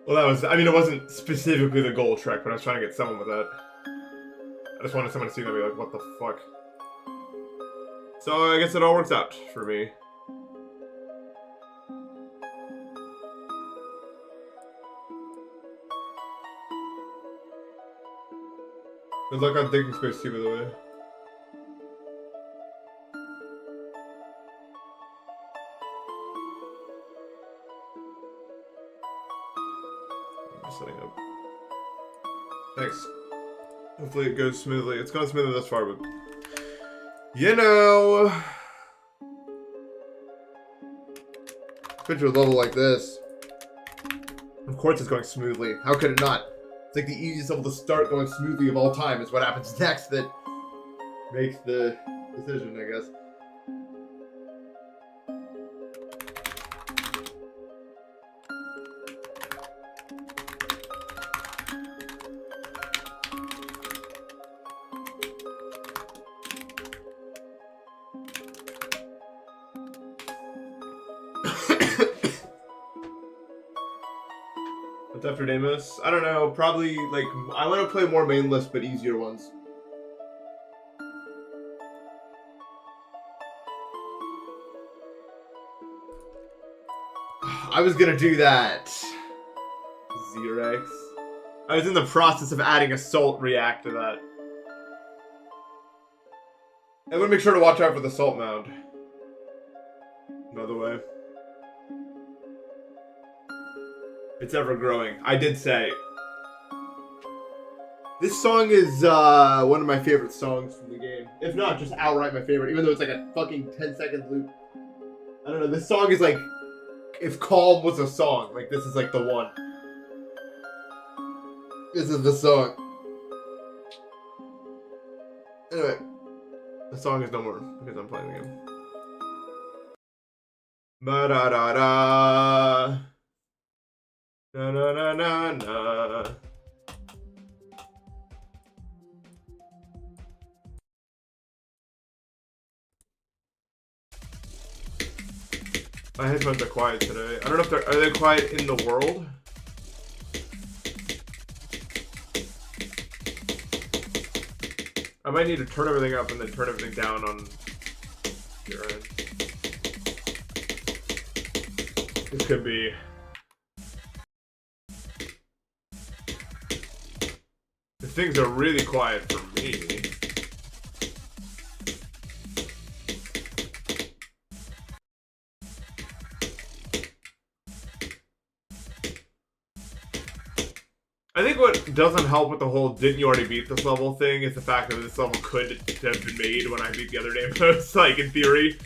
Well, that was, I mean, it wasn't specifically the goal trick, but I was trying to get someone with that. I just wanted someone to see that and be like, what the fuck? So I guess it all works out for me. Good luck on thinking space too, by the way. I'm just setting up. Thanks. Hopefully it goes smoothly. It's gone smoothly thus far, but you know, especially with a level like this. Of course it's going smoothly. How could it not? It's like the easiest level to start going smoothly of all time is what happens next that makes the decision, I guess. What's after Deimos? I don't know. Probably, like, I want to play more main list, but easier ones. I was gonna do that. Xerex. I was in the process of adding Assault React to that. I'm gonna make sure to watch out for the Assault Mound. By the way. It's ever growing. I did say. This song is one of my favorite songs from the game. If not, just outright my favorite. Even though it's like a fucking 10-second loop. I don't know. This song is like, if Calm was a song, like this is like the one. This is the song. Anyway, the song is no more because I'm playing the game. Ba da da da. Na na na na na. My headphones are quiet today. I don't know if are they quiet in the world? I might need to turn everything up and then turn everything down on your end. This could be. The things are really quiet for me. I think what doesn't help with the whole "didn't you already beat this level" thing is the fact that this level could have been made when I beat the other Deimos, like in theory.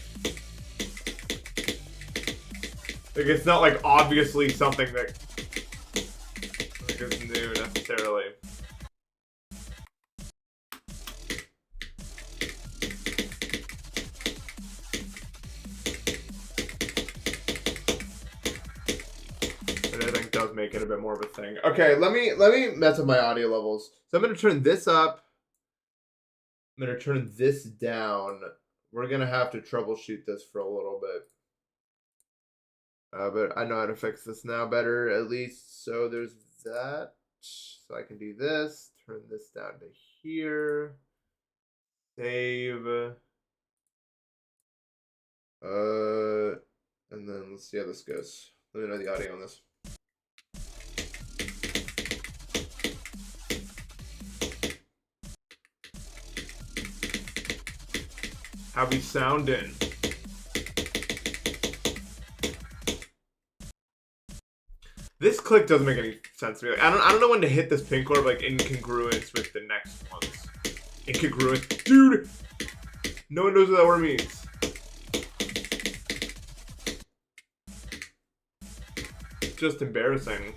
Like it's not like obviously something that like, is new necessarily. Does make it a bit more of a thing. Okay, let me mess with my audio levels. So I'm gonna turn this up. I'm gonna turn this down. We're gonna have to troubleshoot this for a little bit. But I know how to fix this now better, at least. So there's that. So I can do this. Turn this down to here. Save. And then let's see how this goes. Let me know the audio on this. How we sounding? This click doesn't make any sense to me. Like, I don't know when to hit this pink orb like incongruence with the next ones. Incongruent, dude. No one knows what that word means. Just embarrassing.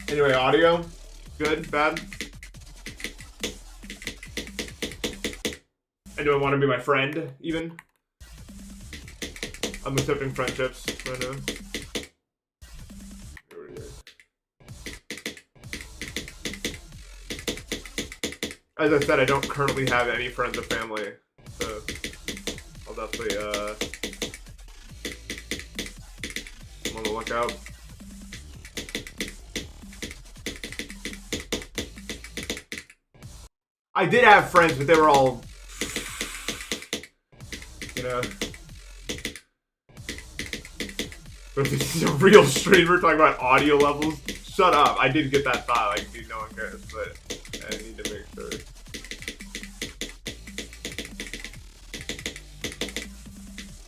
Anyway, audio, good, bad. Anyone want to be my friend, even? I'm accepting friendships right now. As I said, I don't currently have any friends or family, so definitely I'm on the lookout. I did have friends, but they were all, you know. But this is a real streamer talking about audio levels. Shut up! I did get that thought. Like, dude, no one cares, but I need to make sure.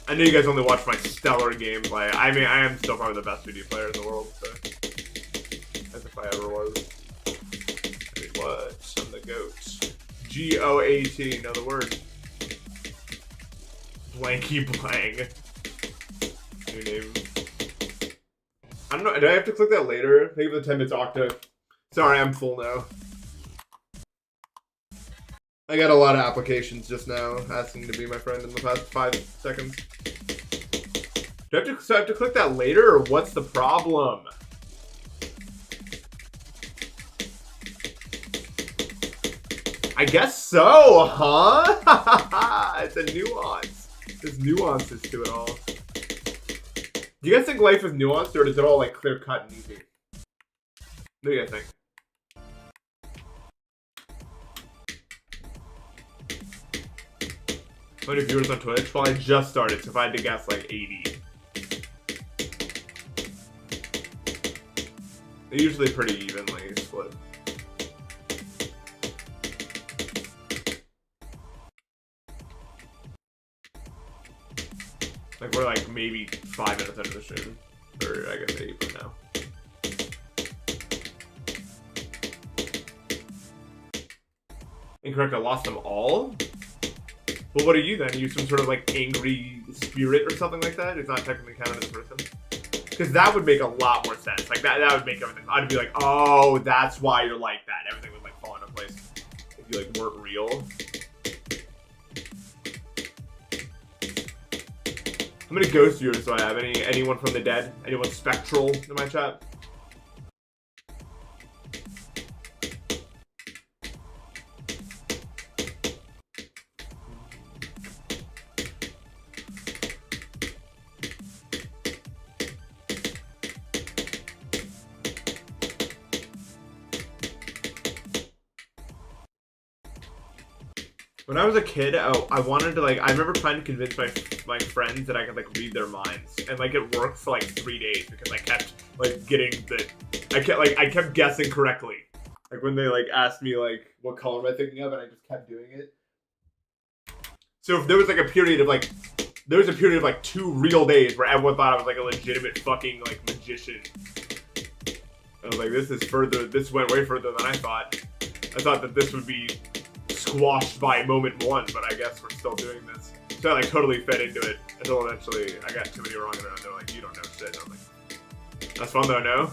I know you guys only watch my stellar gameplay. I mean, I am still probably the best video player in the world, so as if I ever was. I mean, what? I'm the GOAT. G-O-A-T. Know the word. Blanky blang. New name. I don't know. Do I have to click that later? Think of the 10 minutes octa. Sorry, I'm full now. I got a lot of applications just now asking to be my friend in the past 5 seconds. Do I have to click that later, or what's the problem? I guess so, huh? It's a nuance. There's nuances to it all. Do you guys think life is nuanced, or is it all like clear cut and easy? What do you guys think? How many viewers on Twitch? Well, I just started, so if I had to guess, like 80. They're usually pretty evenly split. Like, we're like maybe 5 minutes into the stream. Or I guess 8 by now. Incorrect, I lost them all? Well, what are you then? Are you some sort of like angry spirit or something like that? It's not technically counted as a person? Because that would make a lot more sense. Like that would make everything. I'd be like, oh, that's why you're like that. Everything would like fall into place if you like weren't real. How many ghost viewers do I have? Anyone from the dead? Anyone spectral in my chat? When I was a kid, I wanted to like. I remember trying to convince my friends that I could like read their minds, and like it worked for like 3 days because I kept like getting the. I kept guessing correctly. Like when they like asked me like what color am I thinking of, and I just kept doing it. So if there was like a period of like, 2 real days where everyone thought I was like a legitimate fucking like magician. I was like, this went way further than I thought. I thought that this would be squashed by moment 1, but I guess we're still doing this. So I like totally fed into it until eventually I got too many wrong and they're like, you don't know shit. And I'm like, that's fun though, no?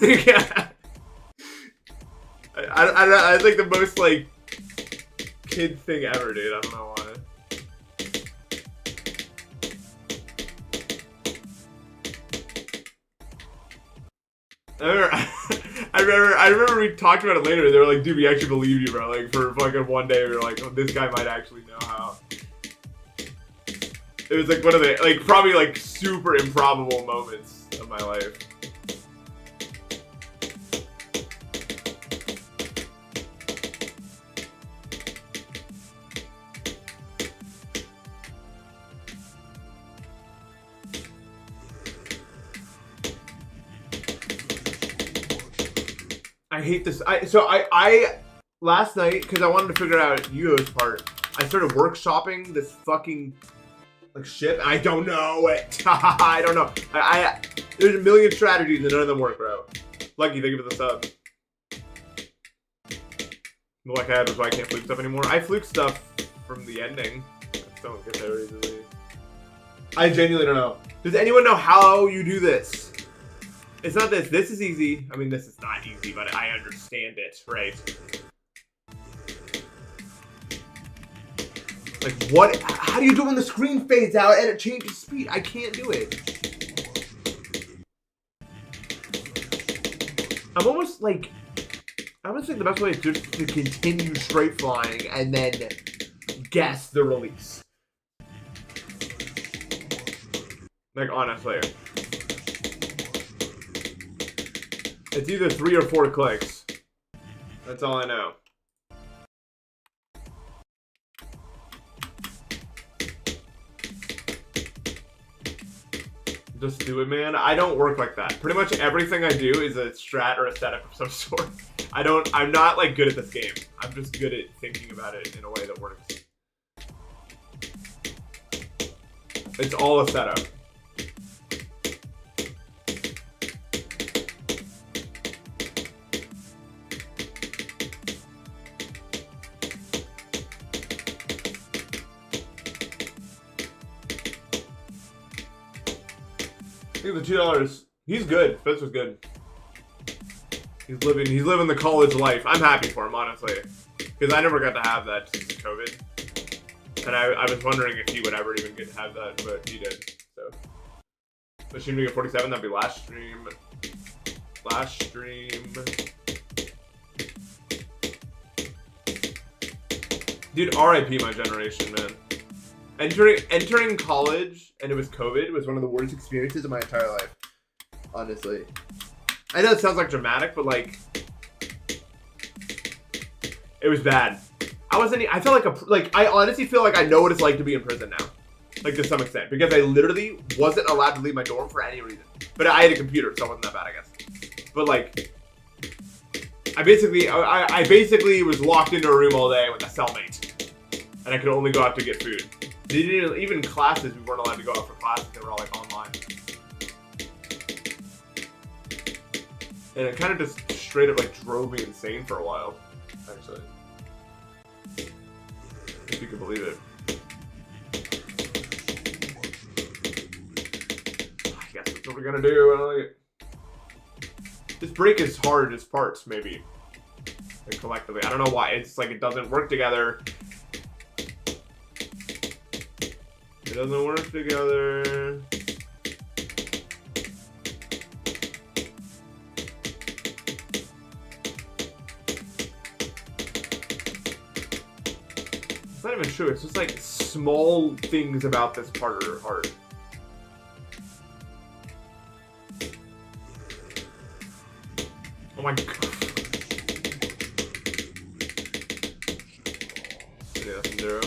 Yeah. I don't know, I think the most like kid thing ever, dude. I don't know why. I remember we talked about it later. They were like, dude, we actually believe you, bro. Like, for fucking one day, we were like, oh, this guy might actually know how. It was like one of the, like, probably like super improbable moments of my life. I hate this. I last night, because I wanted to figure out Yuo's part, I started workshopping this fucking like shit. I don't know it. I don't know. There's a million strategies and none of them work, bro. Lucky, thank you for the sub. The luck I had was why I can't fluke stuff anymore. I fluke stuff from the ending. I just don't get there easily. I genuinely don't know. Does anyone know how you do this? It's not this. This is easy. I mean, this is not easy, but I understand it, right? Like, what? How do you do when the screen fades out and it changes speed? I can't do it. I'm almost like the best way is just to continue straight flying and then guess the release. Like, honestly. It's either 3 or 4 clicks. That's all I know. Just do it, man. I don't work like that. Pretty much everything I do is a strat or a setup of some sort. I'm not like good at this game. I'm just good at thinking about it in a way that works. It's all a setup. I think the $2. He's good. Fitz was good. He's living the college life. I'm happy for him, honestly, because I never got to have that since COVID, and I was wondering if he would ever even get to have that, but he did. So, the stream to get 47. That'd be last stream. Last stream. Dude, RIP my generation, man. Entering college and it was COVID was one of the worst experiences of my entire life. Honestly. I know it sounds like dramatic, but like it was bad. I felt like I honestly feel like I know what it's like to be in prison now. Like to some extent. Because I literally wasn't allowed to leave my dorm for any reason. But I had a computer, so it wasn't that bad, I guess. But like I basically was locked into a room all day with a cellmate. And I could only go out to get food. Even classes, we weren't allowed to go out for classes. They were all like online. And it kind of just straight up like drove me insane for a while, actually. If you can believe it. I guess that's what we're gonna do. This break is hard as parts, maybe. Like collectively. I don't know why. It's like it doesn't work together. It doesn't work together. It's not even true. It's just like small things about this part are hard. Oh my god. Yeah, that's 0.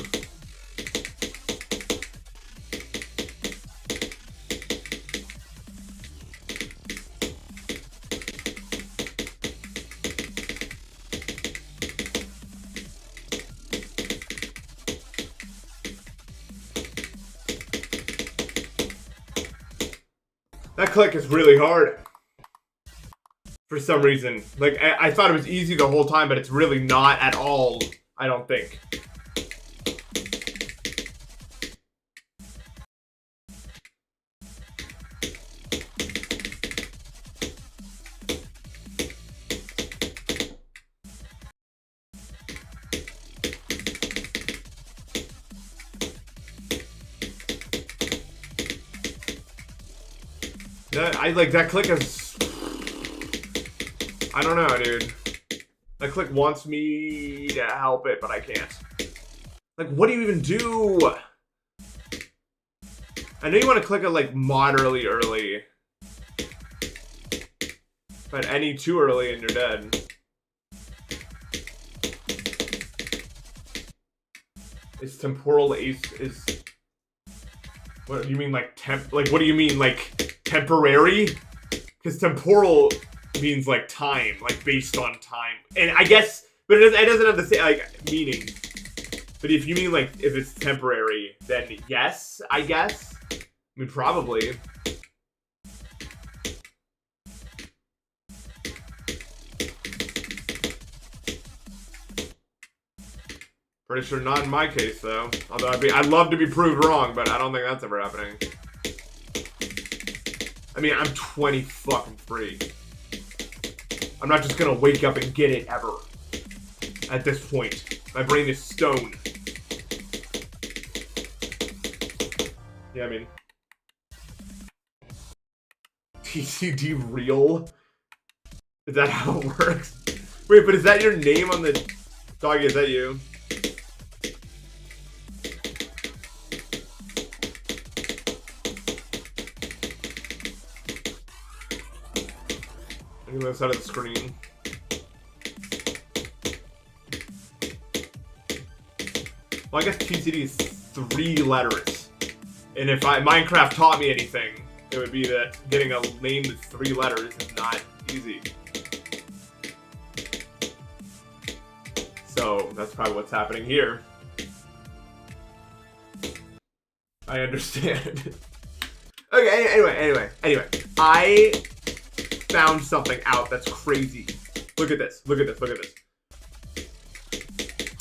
That click is really hard. For some reason. Like, I thought it was easy the whole time, but it's really not at all, I don't think. That click is... I don't know, dude. That click wants me to help it, but I can't. Like, what do you even do? I know you want to click it, like, moderately early. But any too early and you're dead. Is temporal is... What do you mean, like, what do you mean, like, temporary? Because temporal means, like, time, like, based on time. And I guess, but it doesn't have the same, like, meaning. But if you mean, like, if it's temporary, then yes, I guess. I mean, probably. Pretty sure not in my case, though. Although I'd love to be proved wrong, but I don't think that's ever happening. I mean, I'm 20 fucking free. I'm not just gonna wake up and get it ever. At this point. My brain is stone. Yeah, I mean. TCD real? Is that how it works? Wait, but is that your name on the... Doggy, is that you? On the other side of the screen. Well, I guess TCD is 3 letters. And if Minecraft taught me anything, it would be that getting a name with 3 letters is not easy. So that's probably what's happening here. I understand. Okay, anyway. I found something out that's crazy. Look at this.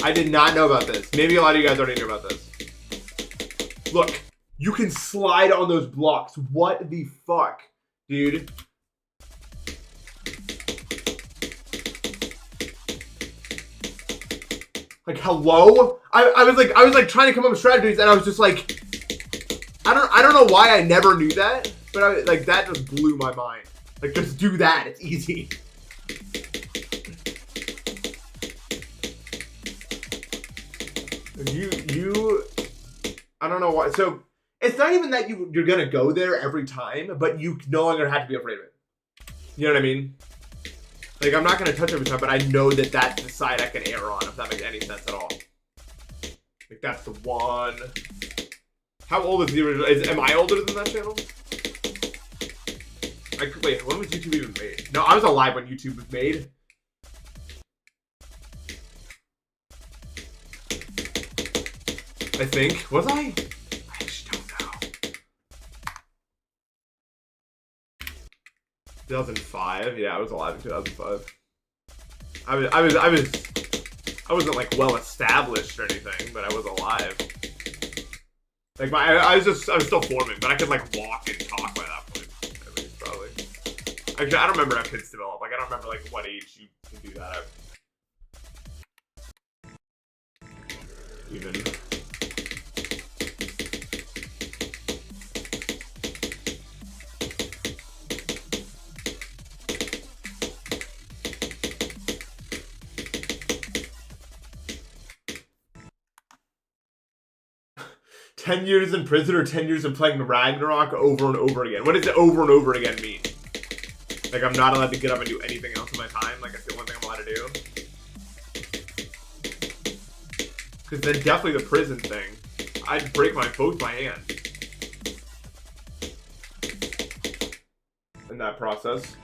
I did not know about this. Maybe a lot of you guys already knew about this. Look, you can slide on those blocks. What the fuck, dude? Like, hello? I was like trying to come up with strategies, and I was just like, I don't know why I never knew that, but that just blew my mind. Like, just do that. It's easy. I don't know why. So it's not even that you're gonna go there every time, but you no longer have to be afraid of it. You know what I mean? Like, I'm not gonna touch every time, but I know that that's the side I can err on, if that makes any sense at all. Like, that's the one. How old is the original? Am I older than that channel? Wait, when was YouTube even made? No, I was alive when YouTube was made. I think. Was I? I just don't know. 2005? Yeah, I was alive in 2005. I wasn't like well established or anything, but I was alive. Like I was still forming, but I could like walk and talk by that point, at least probably. Actually, I don't remember how kids develop. Like, I don't remember like what age you can do that at. Even. "10 years in prison or 10 years in playing Ragnarok over and over again." What does it over and over again mean? Like, I'm not allowed to get up and do anything else in my time? Like, that's the only thing I'm allowed to do? Because then definitely the prison thing. I'd break both my hands. In that process.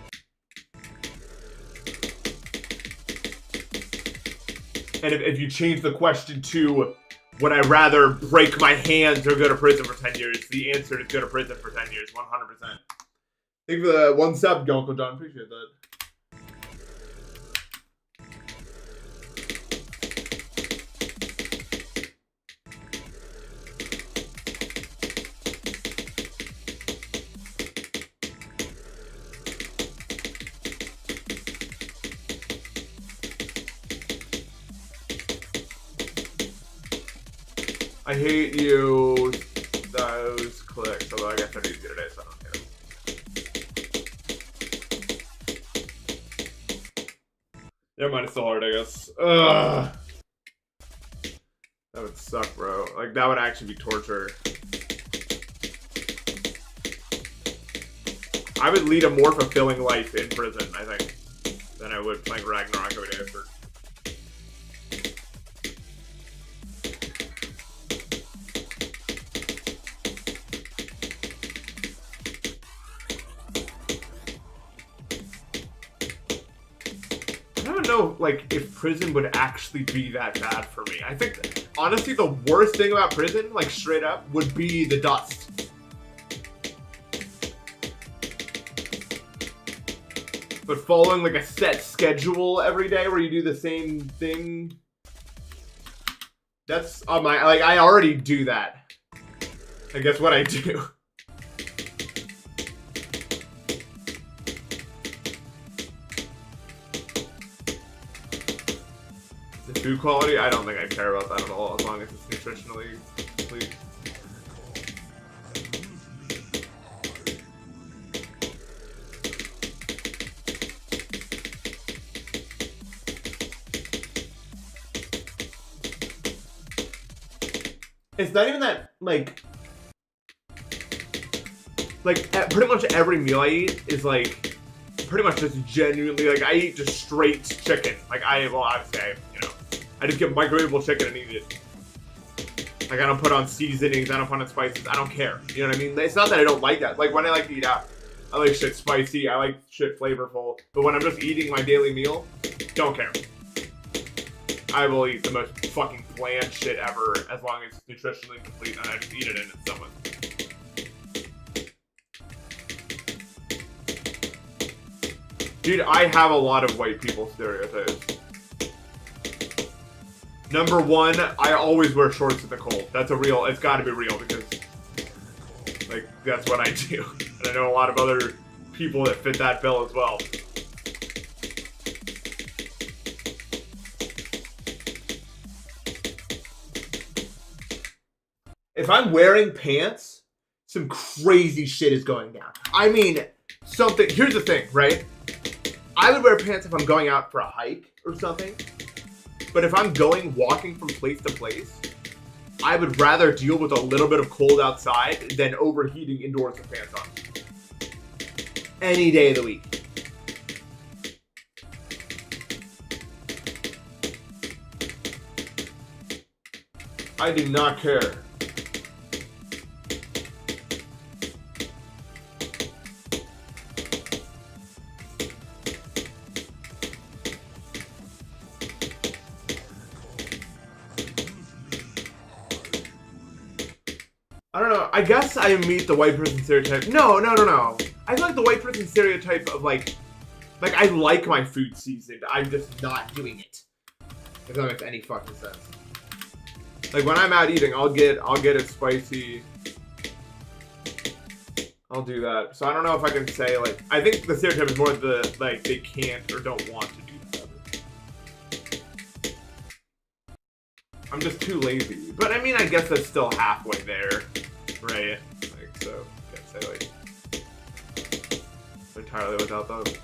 And if you change the question to, would I rather break my hands or go to prison for 10 years? The answer is go to prison for 10 years, 100%. Thank you for the 1 sub, Uncle John. Appreciate that. I hate you. Those clicks. Although I guess I need to do today, so I don't hate them. Never mind, it's still hard, I guess. Ugh. That would suck, bro. Like, that would actually be torture. I would lead a more fulfilling life in prison, I think, than I would playing Ragnarok every day for. Know, like, if prison would actually be that bad for me. I think, honestly, the worst thing about prison, like, straight up, would be the dust. But following, like, a set schedule every day where you do the same thing, that's on my, like, I already do that. I guess what I do. Food quality? I don't think I care about that at all, as long as it's nutritionally complete. It's not even that, like pretty much every meal I eat is, like, pretty much just genuinely, like, I eat just straight chicken. Like, obviously, I just get microwavable chicken and eat it. Like, I don't put on seasonings, I don't put on spices, I don't care. You know what I mean? It's not that I don't like that. Like, when I like to eat out, I like shit spicy, I like shit flavorful. But when I'm just eating my daily meal, don't care. I will eat the most fucking bland shit ever as long as it's nutritionally complete and I just eat it in its stomach. Dude, I have a lot of white people stereotypes. Number one, I always wear shorts in the cold. That's it's gotta be real because, like, that's what I do. And I know a lot of other people that fit that bill as well. If I'm wearing pants, some crazy shit is going down. I mean, here's the thing, right? I would wear pants if I'm going out for a hike or something. But if I'm walking from place to place, I would rather deal with a little bit of cold outside than overheating indoors with pants on. Any day of the week. I do not care. I don't know. I guess I meet the white person stereotype. No. I feel like the white person stereotype of like I like my food seasoned. I'm just not doing it. If that makes any fucking sense. Like when I'm out eating, I'll get it spicy. I'll do that. So I don't know if I can say like I think the stereotype is more the like they can't or don't want to do that. I'm just too lazy. But I mean, I guess that's still halfway there, right? Like so, I can't say like entirely without those.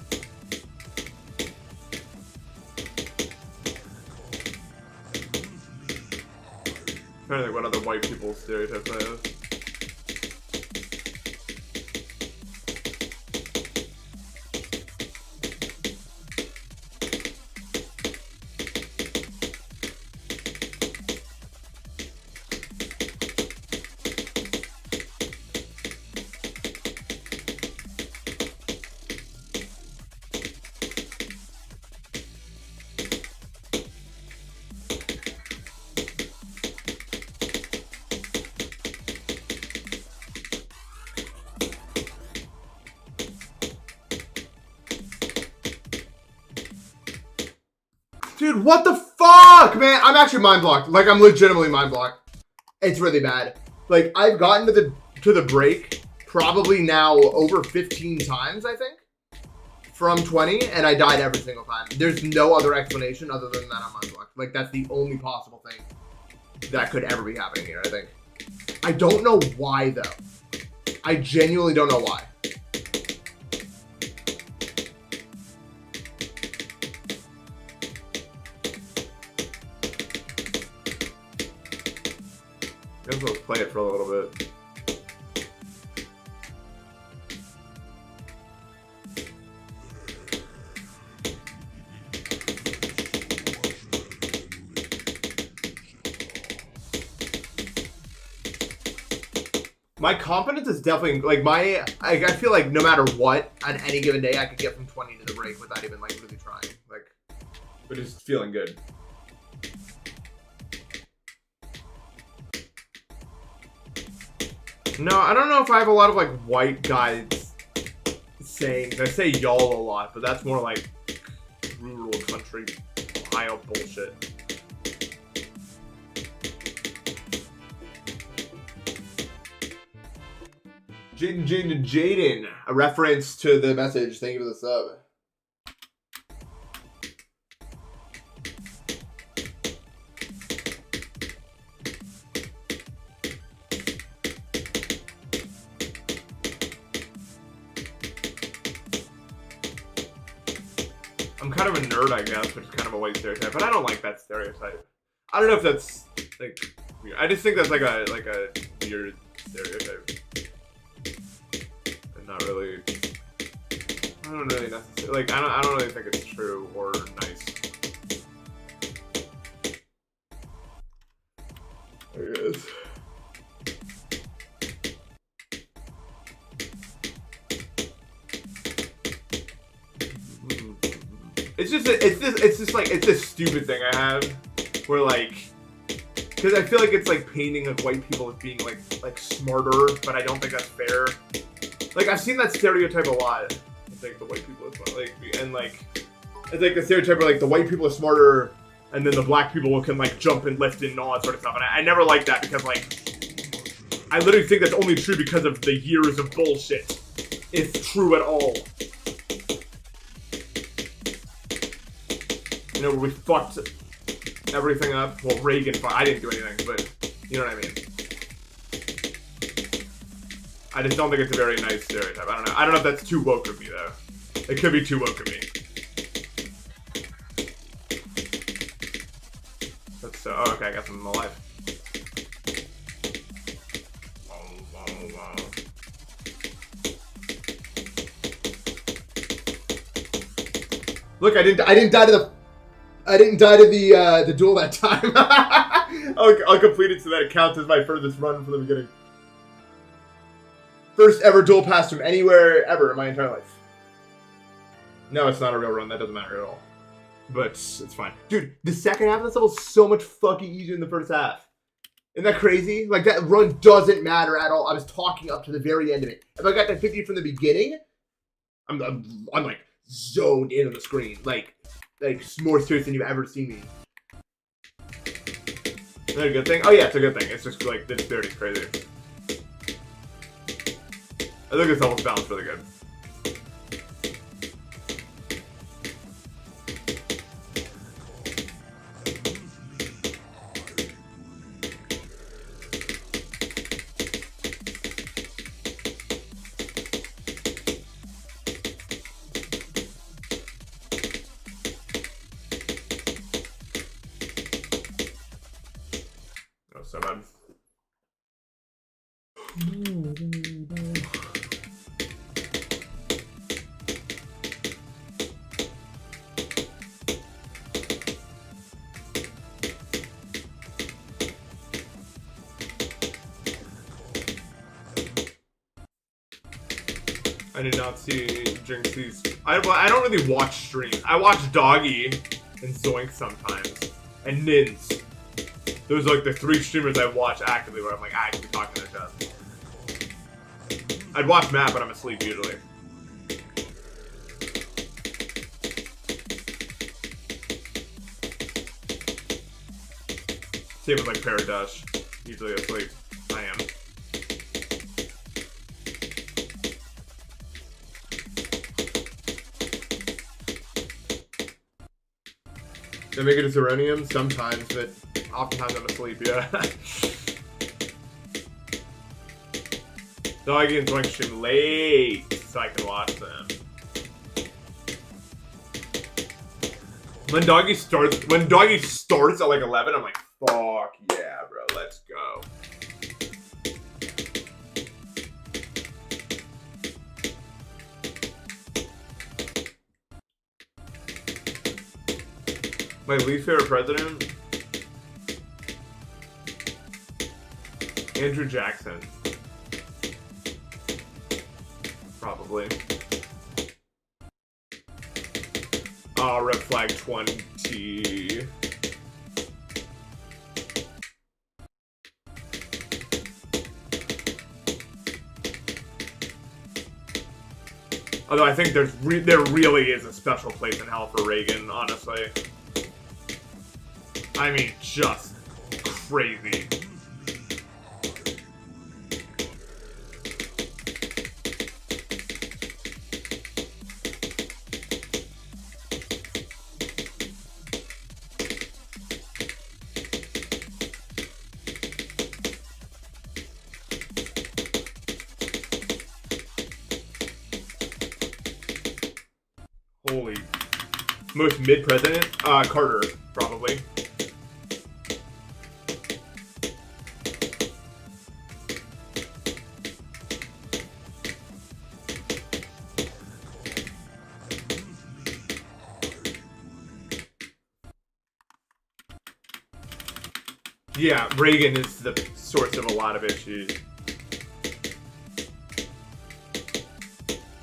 I'm trying to think what other white people stereotypes I have. Dude, what the fuck, man? I'm actually mind blocked. Like, I'm legitimately mind blocked. It's really bad. Like, I've gotten to the break probably now over 15 times, I think, from 20, and I died every single time. There's no other explanation other than that I'm mind blocked. Like, that's the only possible thing that could ever be happening here, I think. I don't know why, though. I genuinely don't know why. I guess let's play it for a little bit. My confidence is definitely, like, I feel like no matter what, on any given day, I could get from 20 to the break without even, like, really trying. Like, but just feeling good. No, I don't know if I have a lot of, like, white guys saying, I say y'all a lot, but that's more like rural country Ohio bullshit. Jaden, a reference to the message. Thank you for the sub. I'm kind of a nerd, I guess, which is kind of a white stereotype, but I don't like that stereotype. I don't know if that's like weird. I just think that's like a weird stereotype. And not really I don't really necessarily, like, I don't really think it's true or nice. There it is. It's just like, it's this stupid thing I have where, like, because I feel like it's like painting like white people as being like smarter, but I don't think that's fair. Like, I've seen that stereotype a lot. I think the white people are smart, like, and like it's like the stereotype where like the white people are smarter, and then the black people can like jump and lift and all that sort of stuff. And I never liked that because like I literally think that's only true because of the years of bullshit, if true at all. You know, where we fucked everything up. Well, Reagan fucked. I didn't do anything, but you know what I mean. I just don't think it's a very nice stereotype. I don't know. I don't know if that's too woke of me, though. It could be too woke of me. That's so. Oh, okay, I got them alive. Look, I didn't die to the duel that time. I'll complete it so that it counts as my furthest run from the beginning. First ever duel pass from anywhere ever in my entire life. No, it's not a real run. That doesn't matter at all. But it's fine. Dude, the second half of this level is so much fucking easier than the first half. Isn't that crazy? Like, that run doesn't matter at all. I was talking up to the very end of it. If I got that 50 from the beginning, I'm like zoned in on the screen. Like more serious than you've ever seen me. Is that a good thing? Oh yeah, it's a good thing. It's just like, this disparity's crazy. I think this level's balanced really good. That was so bad. I did not see Jinxie's. I don't really watch streams. I watch Doggy and Zoink sometimes, and Nins. Those are like the three streamers I watch actively where I'm like actually talking to their chest. I'd watch Matt, but I'm asleep usually. Same with like Paradush. Usually asleep. I am. I make it a Zeronium sometimes, but oftentimes I'm asleep, yeah. Doggy and Zoink stream late so I can watch them. When Doggy starts at like 11, I'm like, fuck yeah, bro, let's go. My least favorite president? Andrew Jackson. Probably. Oh, red flag 20. Although I think there really is a special place in hell for Reagan, honestly. I mean, just crazy. Holy. Most mid-president? Carter, probably. Yeah, Reagan is the source of a lot of issues.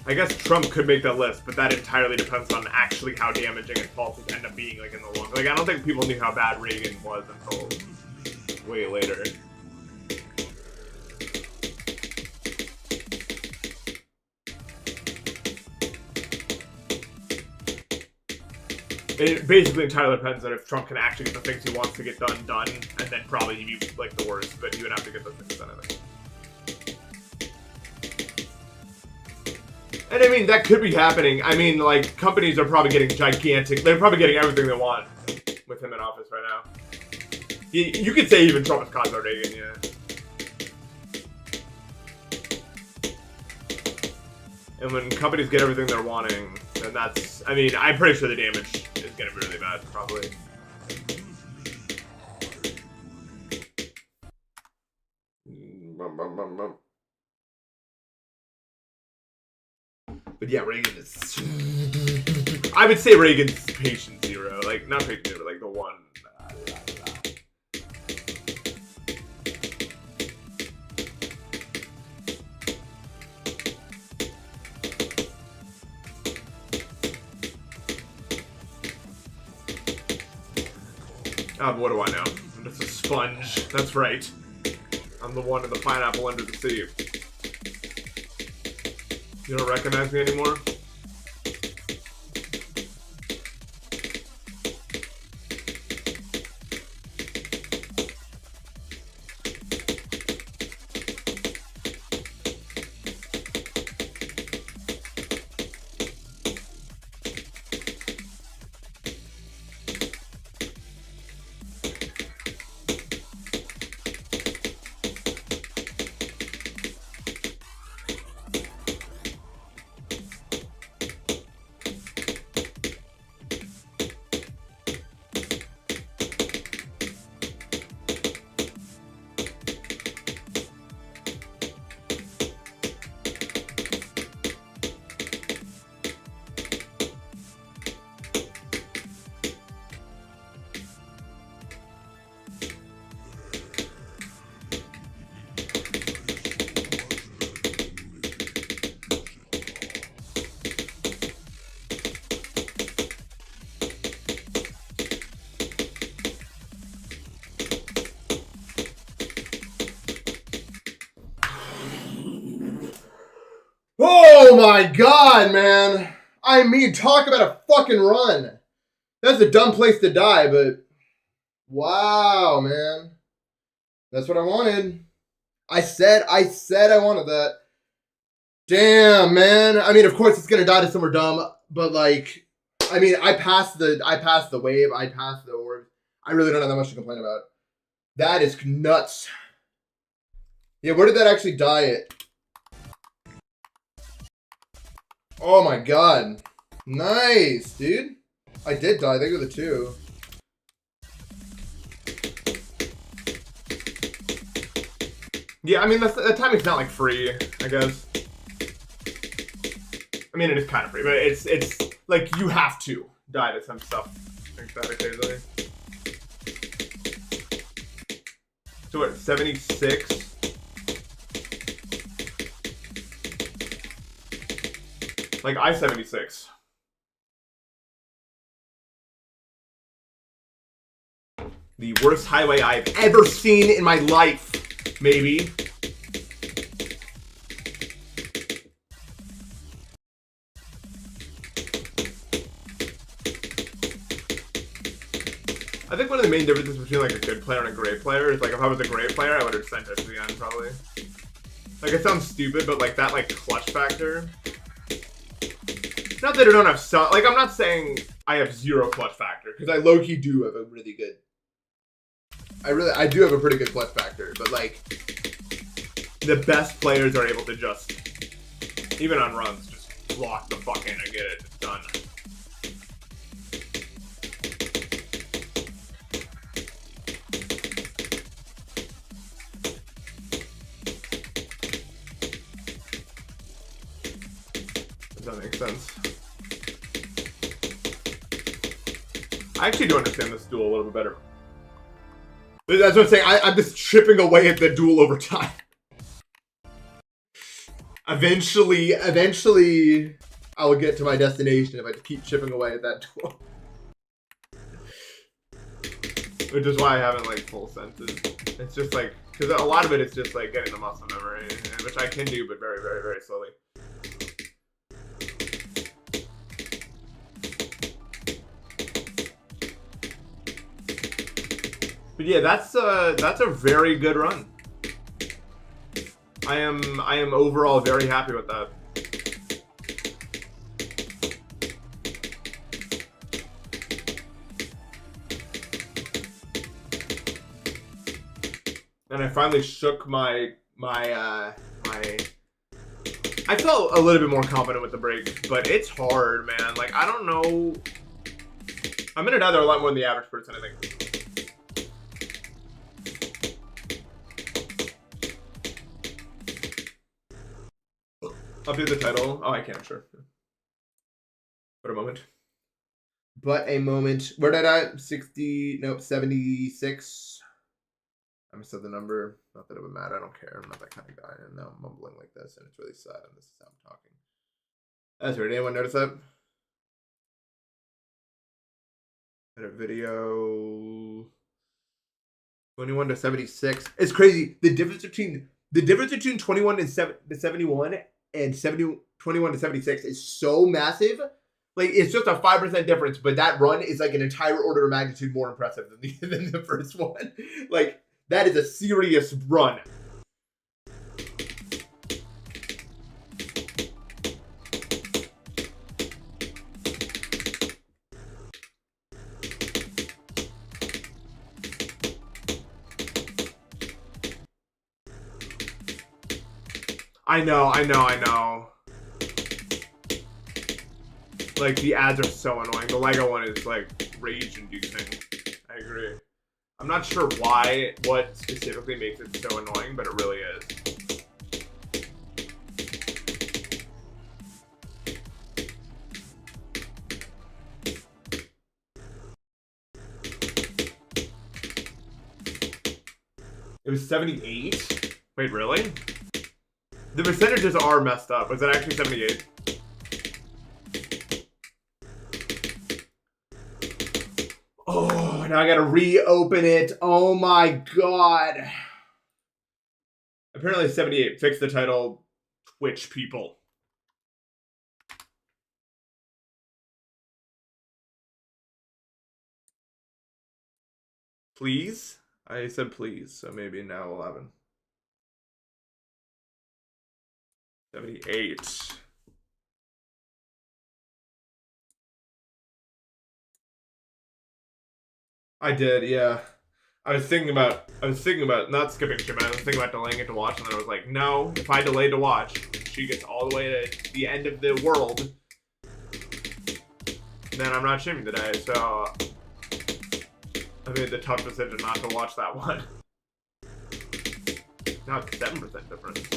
I guess Trump could make that list, but that entirely depends on actually how damaging his policies end up being, like, in the long. Like, I don't think people knew how bad Reagan was until way later. It basically entirely depends on if Trump can actually get the things he wants to get done, and then probably he'd be, like, the worst, but he would have to get those things done, I think. And I mean, that could be happening. I mean, like, companies are probably getting gigantic. They're probably getting everything they want with him in office right now. You could say even Trump is caused by Reagan, yeah. And when companies get everything they're wanting, then that's... I mean, I'm pretty sure the damage is going to be really bad, probably. But yeah, Reagan is... I would say Reagan's patient zero. Like, not patient zero, but like the one. What do I know? I'm just a sponge. That's right. I'm the one in the pineapple under the sea. You don't recognize me anymore? Oh my god, man. I mean, talk about a fucking run. That's a dumb place to die, but wow, man. That's what I wanted. I said I wanted that. Damn, man. I mean, of course it's gonna die to somewhere dumb, but like, I mean, I passed the wave, I passed the orb. I really don't have that much to complain about. That is nuts. Yeah, where did that actually die at? Oh my god. Nice, dude. I did die. They go the 2. Yeah, I mean, that timing's not, like, free, I guess. I mean, it is kind of free, but it's like, you have to die to some stuff. Like that occasionally. So what, 76? Like, I-76. The worst highway I've ever seen in my life, maybe. I think one of the main differences between, like, a good player and a great player is, like, if I was a great player, I would have sent it to the end, probably. Like, it sounds stupid, but, like, that, like, clutch factor... Not that I don't have some, like, I'm not saying I have 0 clutch factor, because I low-key do have a really good, I do have a pretty good clutch factor, but, like, the best players are able to just, even on runs, just lock the fuck in and get it done. Does that make sense? I actually do understand this duel a little bit better. That's what I'm saying. I'm just chipping away at the duel over time. Eventually, I will get to my destination if I keep chipping away at that duel. Which is why I haven't like full senses. It's just like, because a lot of it is just like getting the muscle memory, which I can do, but very, very, very slowly. But yeah, that's a very good run. I am overall very happy with that. And I finally shook my I felt a little bit more confident with the break, but it's hard, man. Like, I don't know. I'm gonna die there a lot more than the average person, I think. Update the title. Oh, I can, sure. But a moment. But a moment. Where did I die? 60, nope, 76. I said the number. Not that it would matter. I don't care. I'm not that kind of guy. And now I'm mumbling like this, and it's really sad. And this is how I'm talking. That's weird. Anyone notice that? Edit video. 21 to 76. It's crazy. The difference between 21 to 71 and 21 to 76 is so massive. Like, it's just a 5% difference, but that run is like an entire order of magnitude more impressive than the first one. Like, that is a serious run. I know. Like, the ads are so annoying. The Lego one is, like, rage-inducing. I agree. I'm not sure what specifically makes it so annoying, but it really is. It was 78? Wait, really? The percentages are messed up. Was it actually 78? Oh, now I gotta reopen it. Oh my god. Apparently 78. Fix the title, Twitch people. Please? I said please, so maybe now 11. 78. I did, yeah. I was thinking about not skipping Shimon. I was thinking about delaying it to watch, and then I was like, no, if I delay to watch, she gets all the way to the end of the world, then I'm not shimming today, so I made the tough decision not to watch that one. Now it's 7% difference.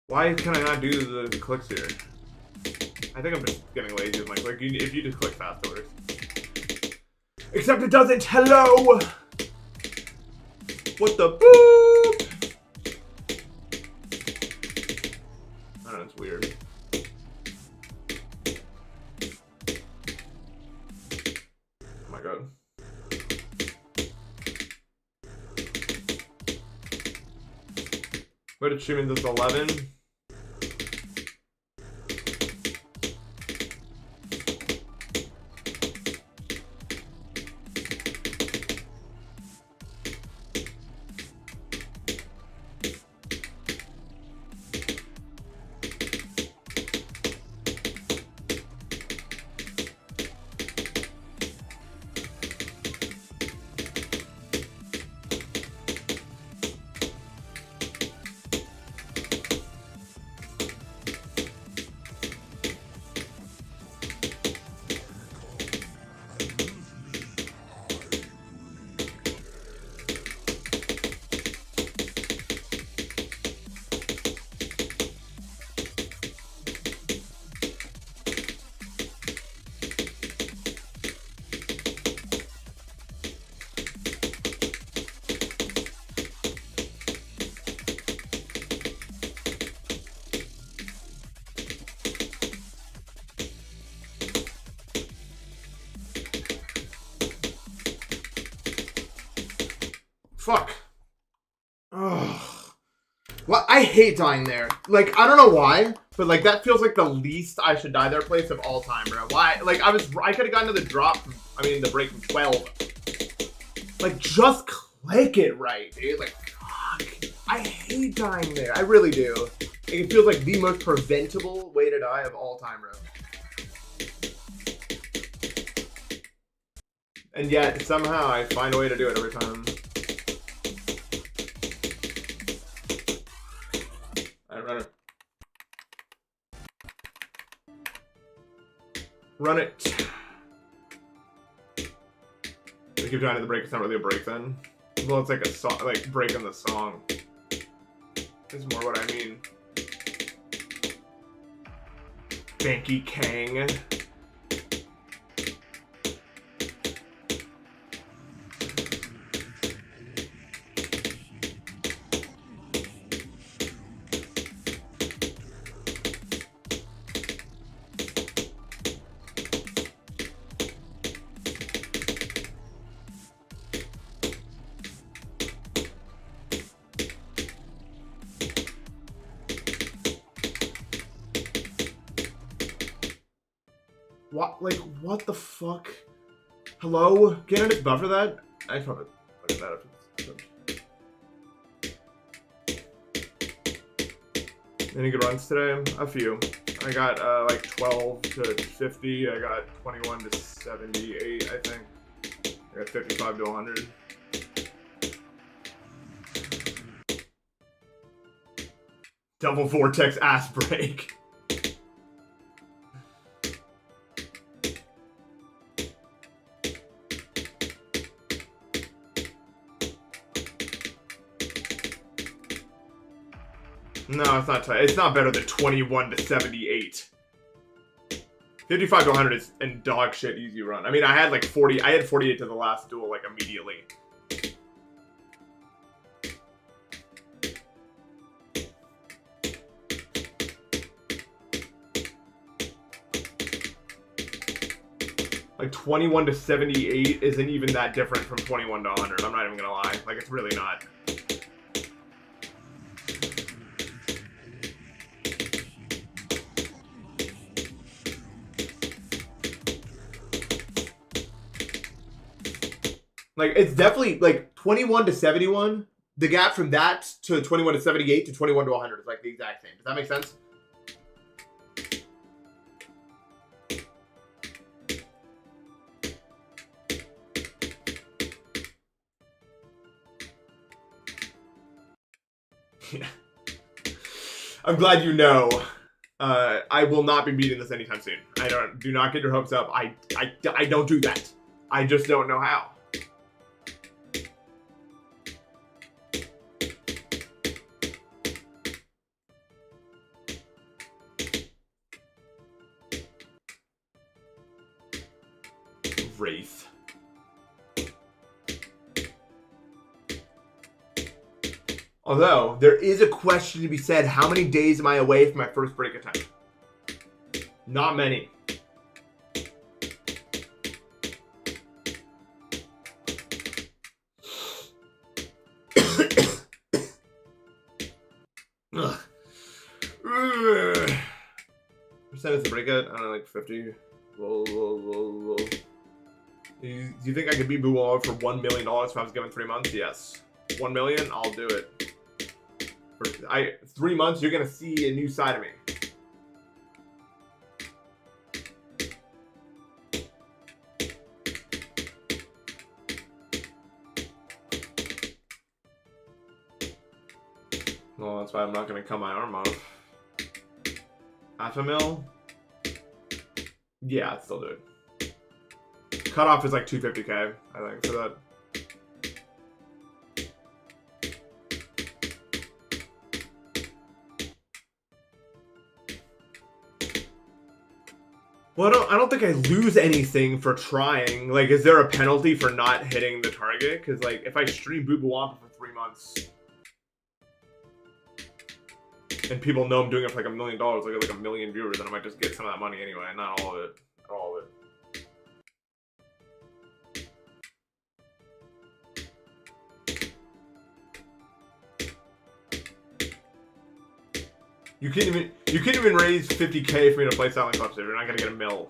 Why can I not do the clicks here? I think I'm just getting lazy with my click. If you just click fast, it works. Except it doesn't. Hello! What the boop? I don't know, it's weird. Oh my god. What did she mean this 11? Fuck. Ugh. Well, I hate dying there. Like, I don't know why, but like that feels like the least I should die there place of all time, bro. Why? Like, I could have gotten to the drop from, the break from 12. Like, just click it right, dude. Like, fuck. I hate dying there. I really do. Like, it feels like the most preventable way to die of all time, bro. And yet, somehow, I find a way to do it every time. Alright, run it. I keep trying to break. It's not really a break then. Well, it's like a song, like breaking the song. Is more what I mean. Banky Kang. What? Like, what the fuck? Hello? Can I just buffer that? I probably look at that after. Any good runs today? A few. I got like 12 to 50. I got 21 to 78, I think. I got 55 to 100. Double vortex ass break. No, it's not tight. It's not better than 21 to 78. 55 to 100 is in dog shit easy run. I mean, I had like 40. I had 48 to the last duel like immediately. Like 21 to 78 isn't even that different from 21 to 100. I'm not even gonna lie. Like, it's really not. Like, it's definitely, like, 21 to 71, the gap from that to 21 to 78 to 21 to 100 is, like, the exact same. Does that make sense? Yeah. I'm glad you know. I will not be beating this anytime soon. Do not get your hopes up. I don't do that. I just don't know how. Wraith. Although, there is a question to be said. How many days am I away from my first break attempt? Not many. Percentage to break it? I don't know, like 50. Whoa. Do you think I could beat Boo Wall for $1 million if I was given 3 months? Yes. 1 million? I'll do it. For 3 months, you're gonna see a new side of me. Well, that's why I'm not gonna cut my arm off. Half a mil? Yeah, I'd still do it. Cutoff is like 250k, I think, for that. Well, I don't think I lose anything for trying. Like, is there a penalty for not hitting the target? Because, like, if I stream Boo Boo Wampa for 3 months, and people know I'm doing it for like $1 million, like a million viewers, then I might just get some of that money anyway, not all of it. Not all of it. You couldn't even raise 50K for me to play Silent Club, so you're not gonna get a mill.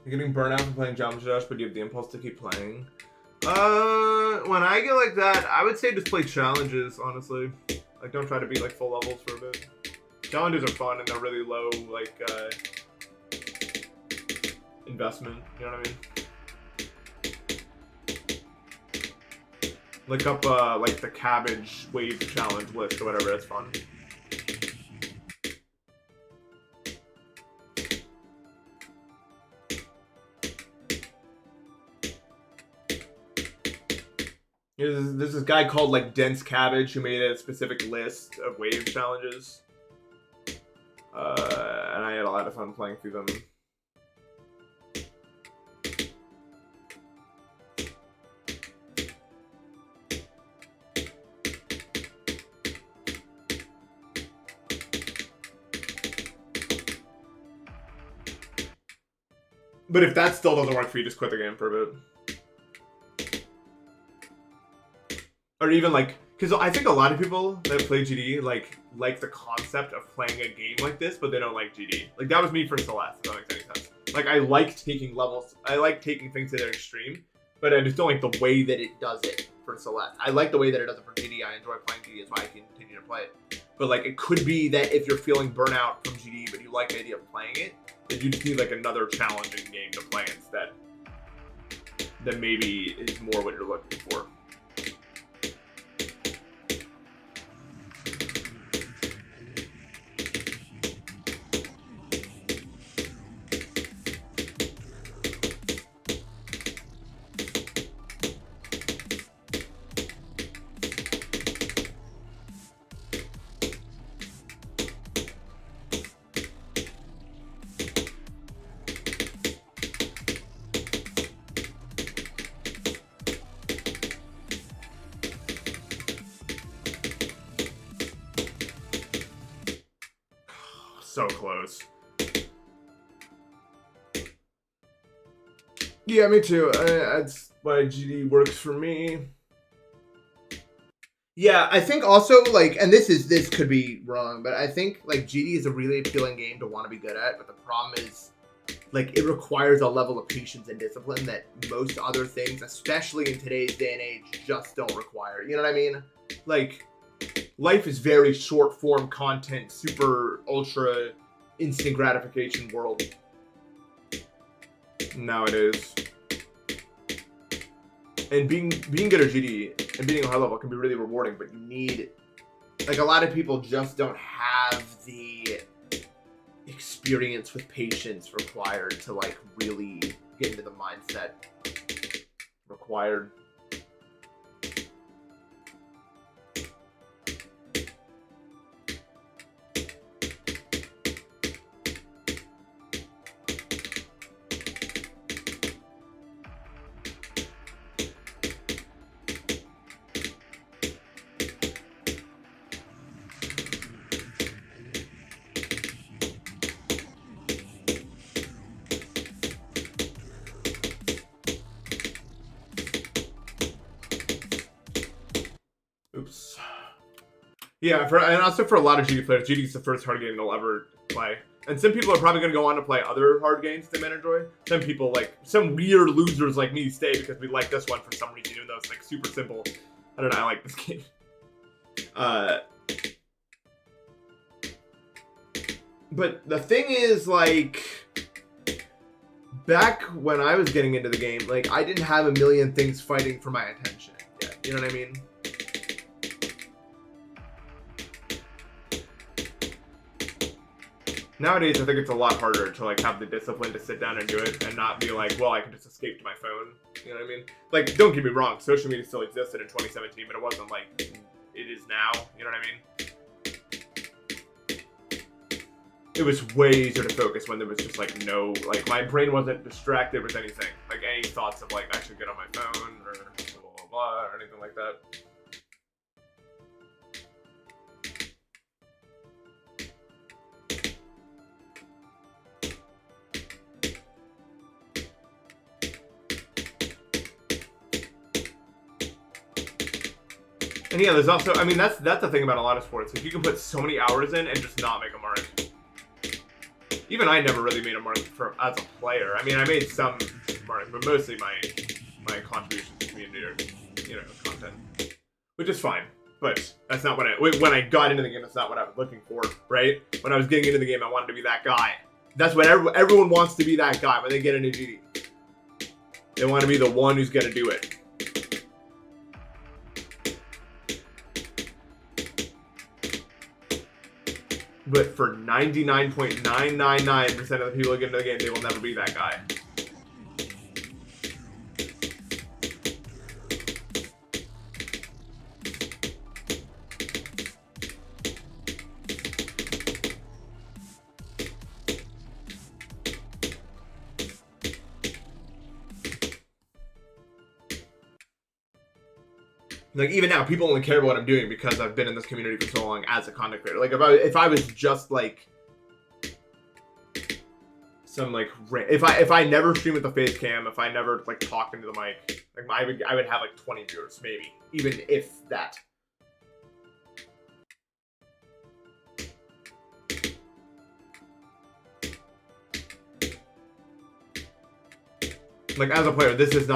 You're getting burnout from playing Geometry Dash, but you have the impulse to keep playing. When I get like that, I would say just play challenges, honestly. Like, don't try to beat, like, full levels for a bit. Challenges are fun, and they're really low, like, investment, you know what I mean? Look up, like, the cabbage wave challenge list or whatever, that's fun. There's this guy called, like, Dense Cabbage who made a specific list of wave challenges. And I had a lot of fun playing through them. But if that still doesn't work for you, just quit the game for a bit. Or even, like, because I think a lot of people that play GD, like the concept of playing a game like this, but they don't like GD. Like, that was me for Celeste, if that makes any sense. Like, I like taking levels, I like taking things to their extreme, but I just don't like the way that it does it for Celeste. I like the way that it does it for GD. I enjoy playing GD, that's why I continue to play it. But, like, it could be that if you're feeling burnout from GD, but you like the idea of playing it, that you just need, like, another challenging game to play instead. That maybe is more what you're looking for. So close. Yeah, me too. That's why GD works for me. Yeah, I think also, like, and this could be wrong, but I think, like, GD is a really appealing game to want to be good at, but the problem is, like, it requires a level of patience and discipline that most other things, especially in today's day and age, just don't require. You know what I mean? Like, life is very short form content, super ultra instant gratification world nowadays. And being good at GD and being a high level can be really rewarding, but you need, like, a lot of people just don't have the experience with patience required to, like, really get into the mindset required. Oops. Yeah, and also for a lot of GD players, GD is the first hard game they'll ever play. And some people are probably going to go on to play other hard games they might enjoy. Some people, like, some weird losers like me stay because we like this one for some reason, even though it's, like, super simple. I don't know, I like this game. But the thing is, like, back when I was getting into the game, like, I didn't have a million things fighting for my attention yet. You know what I mean? Nowadays, I think it's a lot harder to, like, have the discipline to sit down and do it and not be like, well, I can just escape to my phone. You know what I mean? Like, don't get me wrong, social media still existed in 2017, but it wasn't like it is now. You know what I mean? It was way easier to focus when there was just, like, no, like, my brain wasn't distracted with anything. Like, any thoughts of, like, I should get on my phone or blah, blah, blah, or anything like that. And yeah, there's also, I mean, that's the thing about a lot of sports. Like, you can put so many hours in and just not make a mark. Even I never really made a mark as a player. I mean, I made some mark, but mostly my contributions to community or, you know, content, which is fine. But that's not what when I got into the game, that's not what I was looking for, right? When I was getting into the game, I wanted to be that guy. That's what everyone wants to be, that guy when they get into GD. They want to be the one who's going to do it. But for 99.999% of the people who get into the game, they will never be that guy. Like, even now, people only care about what I'm doing because I've been in this community for so long as a content creator. Like, if I was just, like, some, like, if I never stream with the face cam, if I never, like, talked into the mic, like, I would have, like, 20 viewers, maybe. Even if that. Like, as a player, this is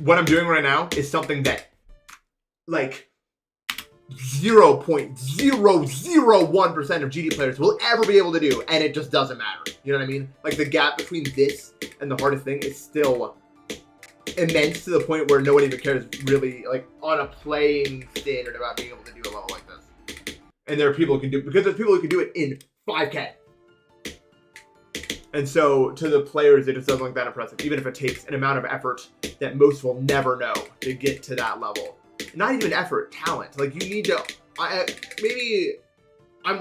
what I'm doing right now is something that, like, 0.001% of GD players will ever be able to do, and it just doesn't matter. You know what I mean? Like, the gap between this and the hardest thing is still immense to the point where no one even cares really, like, on a playing standard about being able to do a level like this. And there are people who can do it, because there's people who can do it in 5K. And so, to the players, it just doesn't look that impressive, even if it takes an amount of effort that most will never know to get to that level. Not even effort, talent. Like, you need to. Maybe I'm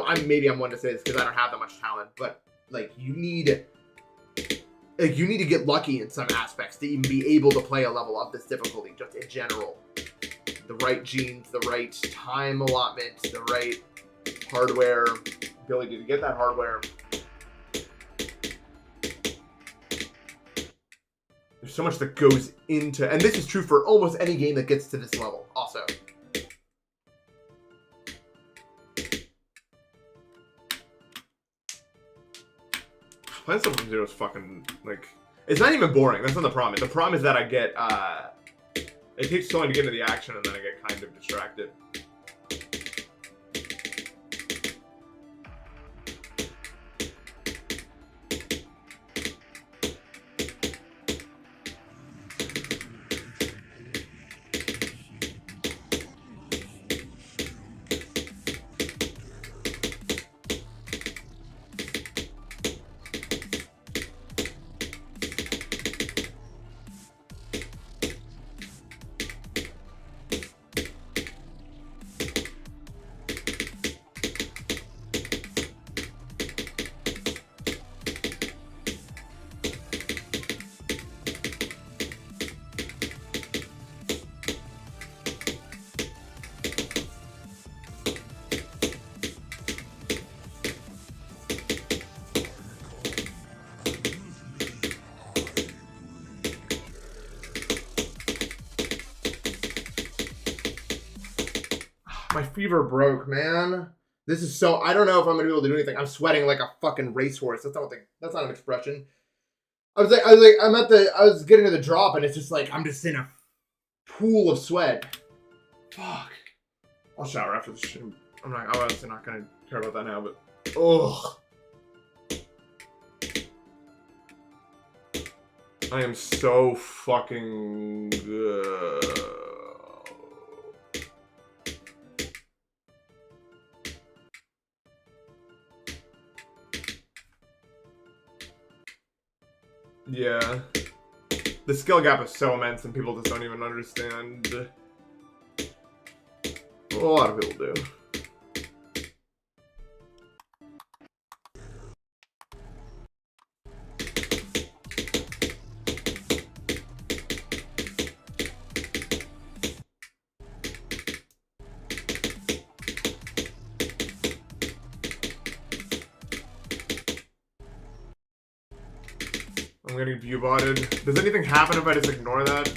one to say this because I don't have that much talent, but like you need to get lucky in some aspects to even be able to play a level of this difficulty, just in general. The right genes, the right time allotment, the right hardware, ability to get that hardware. There's so much that goes into, and this is true for almost any game that gets to this level, also. Playing stuff from zero is fucking, like, it's not even boring. That's not the problem. The problem is that I get, it takes so long to get into the action, and then I get kind of distracted. My fever broke, man. This is so. I don't know if I'm gonna be able to do anything. I'm sweating like a fucking racehorse. That's not an expression. I was getting to the drop, and it's just like I'm just in a pool of sweat. Fuck. I'll shower after this shit. I'm obviously not gonna care about that now, but ugh. I am so fucking good. Yeah. The skill gap is so immense and people just don't even understand. A lot of people do. I'm getting view-botted. Does anything happen if I just ignore that?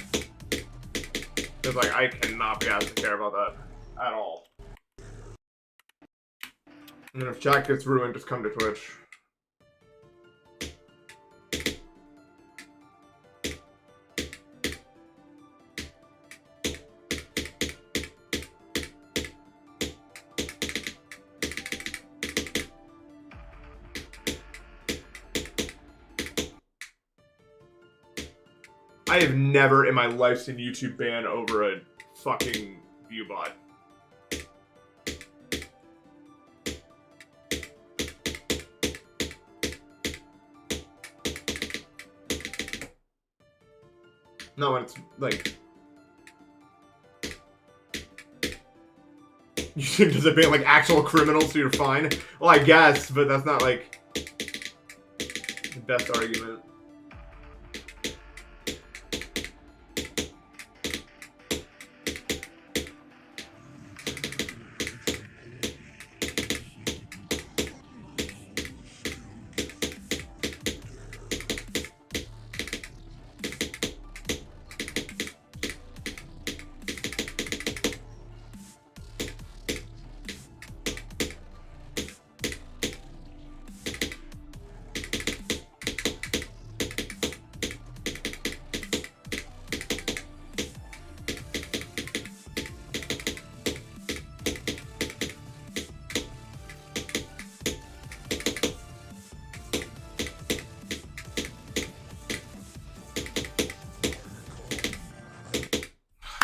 Because, like, I cannot be asked to care about that. at all. And then if chat gets ruined, just come to Twitch. I have never in my life seen YouTube ban over a fucking viewbot. No, when it's like... You think does it ban like actual criminals so you're fine? Well, I guess, but that's not like the best argument.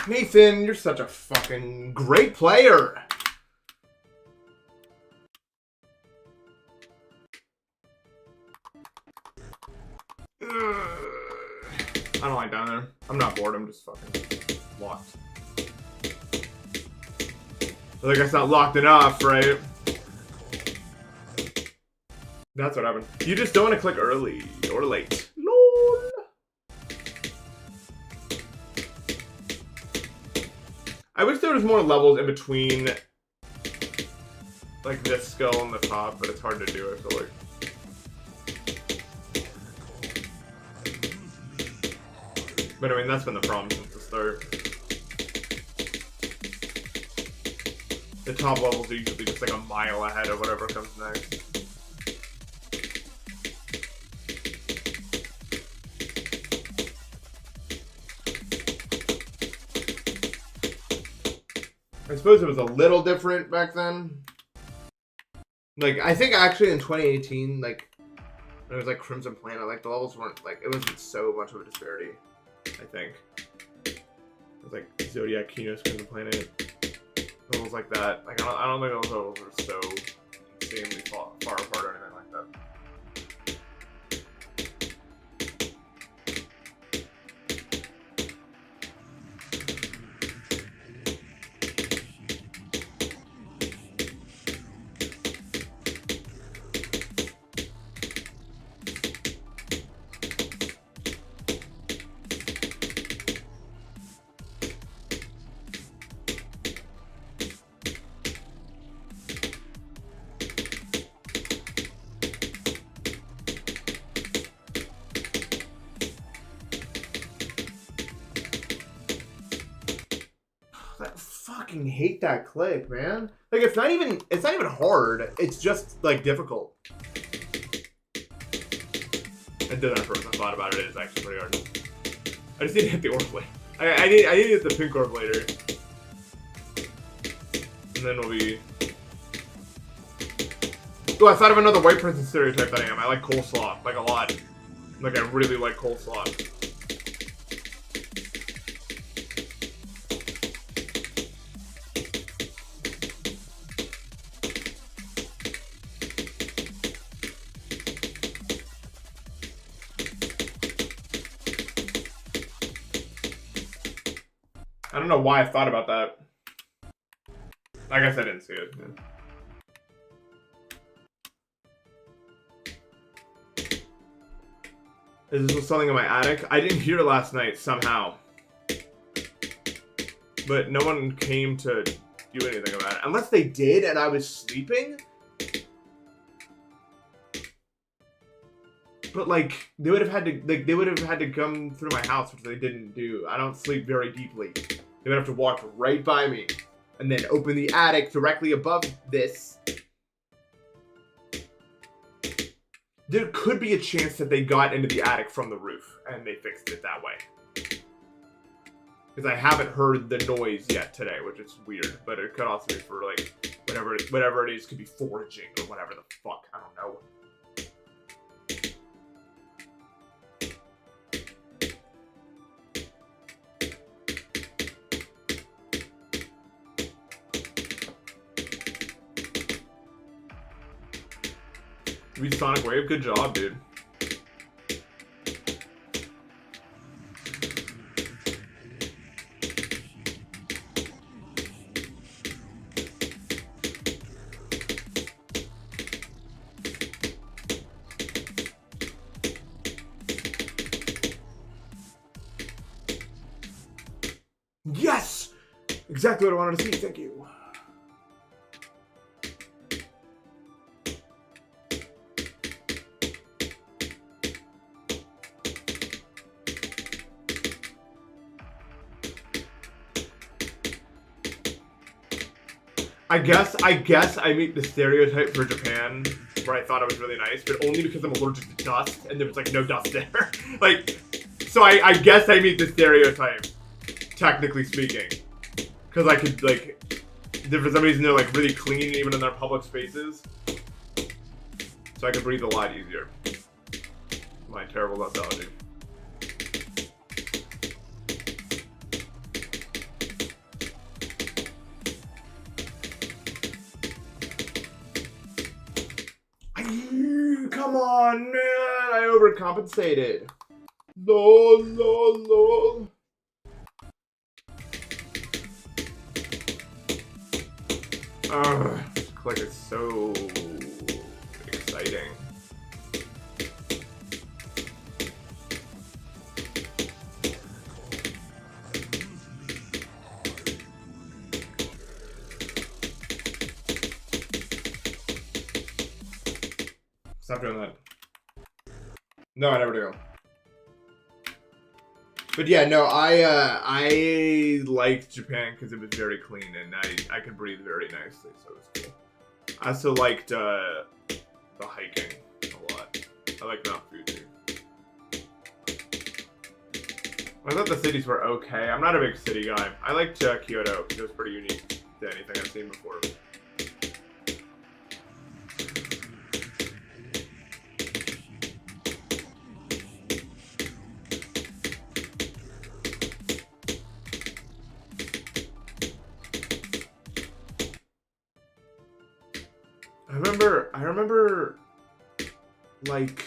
Nathan, you're such a fucking great player. I don't like down there. I'm not bored, I'm just fucking locked. I think it's not locked enough, right? That's what happened. You just don't want to click early or late. LOL. I wish there was more levels in between, like this skull and the top, but it's hard to do, I feel like. But I mean, that's been the problem since the start. The top levels are usually just like a mile ahead of whatever comes next. I suppose it was a little different back then. Like, I think actually in 2018, like, it was like Crimson Planet, like the levels weren't, like, it wasn't so much of a disparity, I think. It was like Zodiac, Kinos, Crimson Planet, levels like that. Like, I don't think those levels were so insanely far apart or anything like that. I hate that click, man. Like it's not even hard. It's just like difficult. I did that first. I thought about it. It's actually pretty hard. I just need to hit the orb blade. I need to hit the pink orb later, and then we'll be. Oh, I thought of another white person stereotype that I am. I like coleslaw like a lot. Like I really like coleslaw. I don't know why I thought about that. I guess I didn't see it. Yeah. Is this something in my attic? I didn't hear last night somehow. But no one came to do anything about it. Unless they did and I was sleeping? But like, they would have had to come through my house, which they didn't do. I don't sleep very deeply. They would have to walk right by me. and then open the attic directly above this, there could be a chance that they got into the attic from the roof and they fixed it that way. Because I haven't heard the noise yet today, which is weird, but it could also be for like whatever it is, could be foraging or whatever the fuck, I don't know. Read Sonic Wave, good job, dude. Yes! Exactly what I wanted to see, thank you. I guess I meet the stereotype for Japan where I thought it was really nice, but only because I'm allergic to dust and there was like no dust there. Like, so I guess I meet the stereotype, technically speaking. Because I could, like, for some reason they're like really clean even in their public spaces. So I could breathe a lot easier. My terrible dust allergy. Come on, man! I overcompensated. Lol, lol, lol. This click is so exciting. Stop doing that. No, I never do. But yeah, no, I liked Japan because it was very clean and I could breathe very nicely, so it was cool. I also liked the hiking a lot. I like Mount Fuji. I thought the cities were okay. I'm not a big city guy. I liked Kyoto because it was pretty unique to anything I've seen before. I remember, like,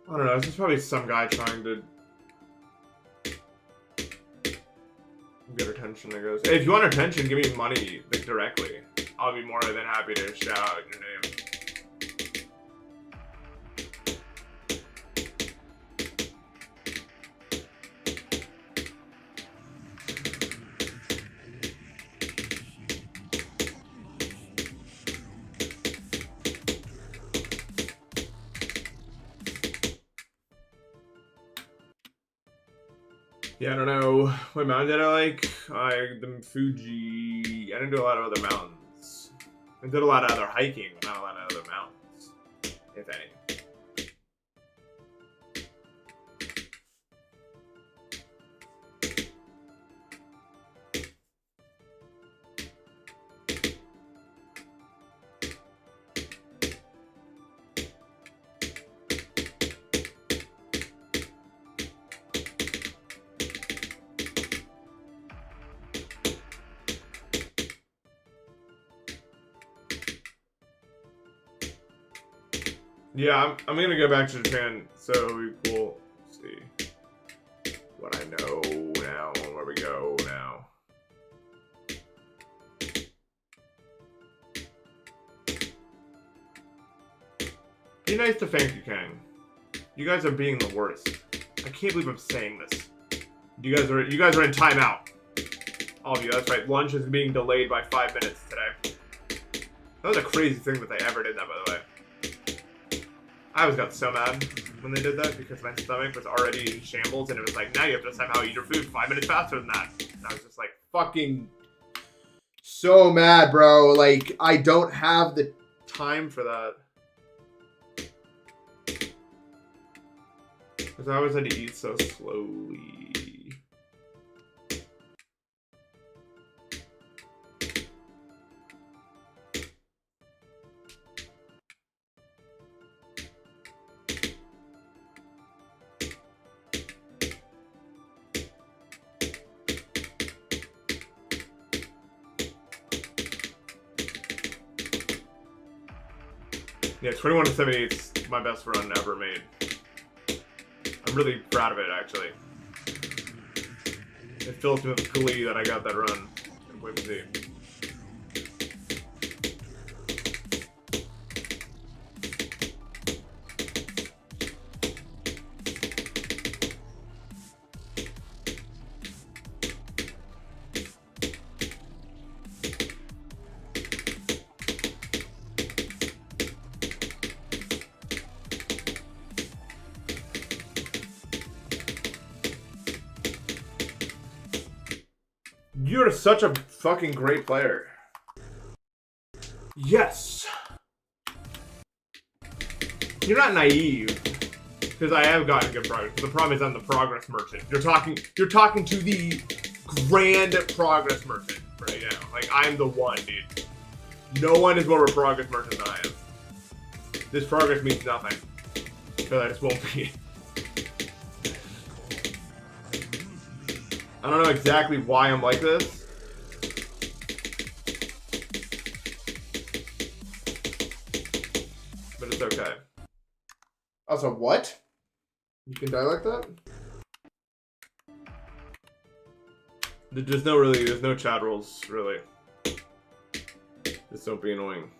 I don't know, this is probably some guy trying to get attention that goes, hey, if you want attention, give me money, like, directly. I'll be more than happy to shout out your name. Yeah, I don't know. What mountain did I like? The Fuji. I didn't do a lot of other mountains. I did a lot of other hiking, but not a lot of other mountains, if any. Yeah, I'm gonna go back to Japan, so we'll see what I know now, where we go now. Be nice to Thank You Kang. You guys are being the worst. I can't believe I'm saying this. You guys are in timeout. All of you, that's right. Lunch is being delayed by 5 minutes today. That was a crazy thing that they ever did that, by the way. I always got so mad when they did that because my stomach was already in shambles and it was like, now you have to somehow eat your food 5 minutes faster than that. And I was just like, fucking so mad, bro. Like, I don't have the time for that. Because I always had to eat so slowly. Yeah, 21 to 78 is my best run ever made. I'm really proud of it, actually. It fills me with glee that I got that run. Wait and see. You're such a fucking great player. Yes. You're not naive. Because I have gotten good progress. The problem is I'm the progress merchant. You're talking to the grand progress merchant right now. Like, I'm the one, dude. No one is more of a progress merchant than I am. This progress means nothing. Because I just won't be. I don't know exactly why I'm like this. But it's okay. Also, what? You can die like that? There's no chat rules, really. Just don't be annoying.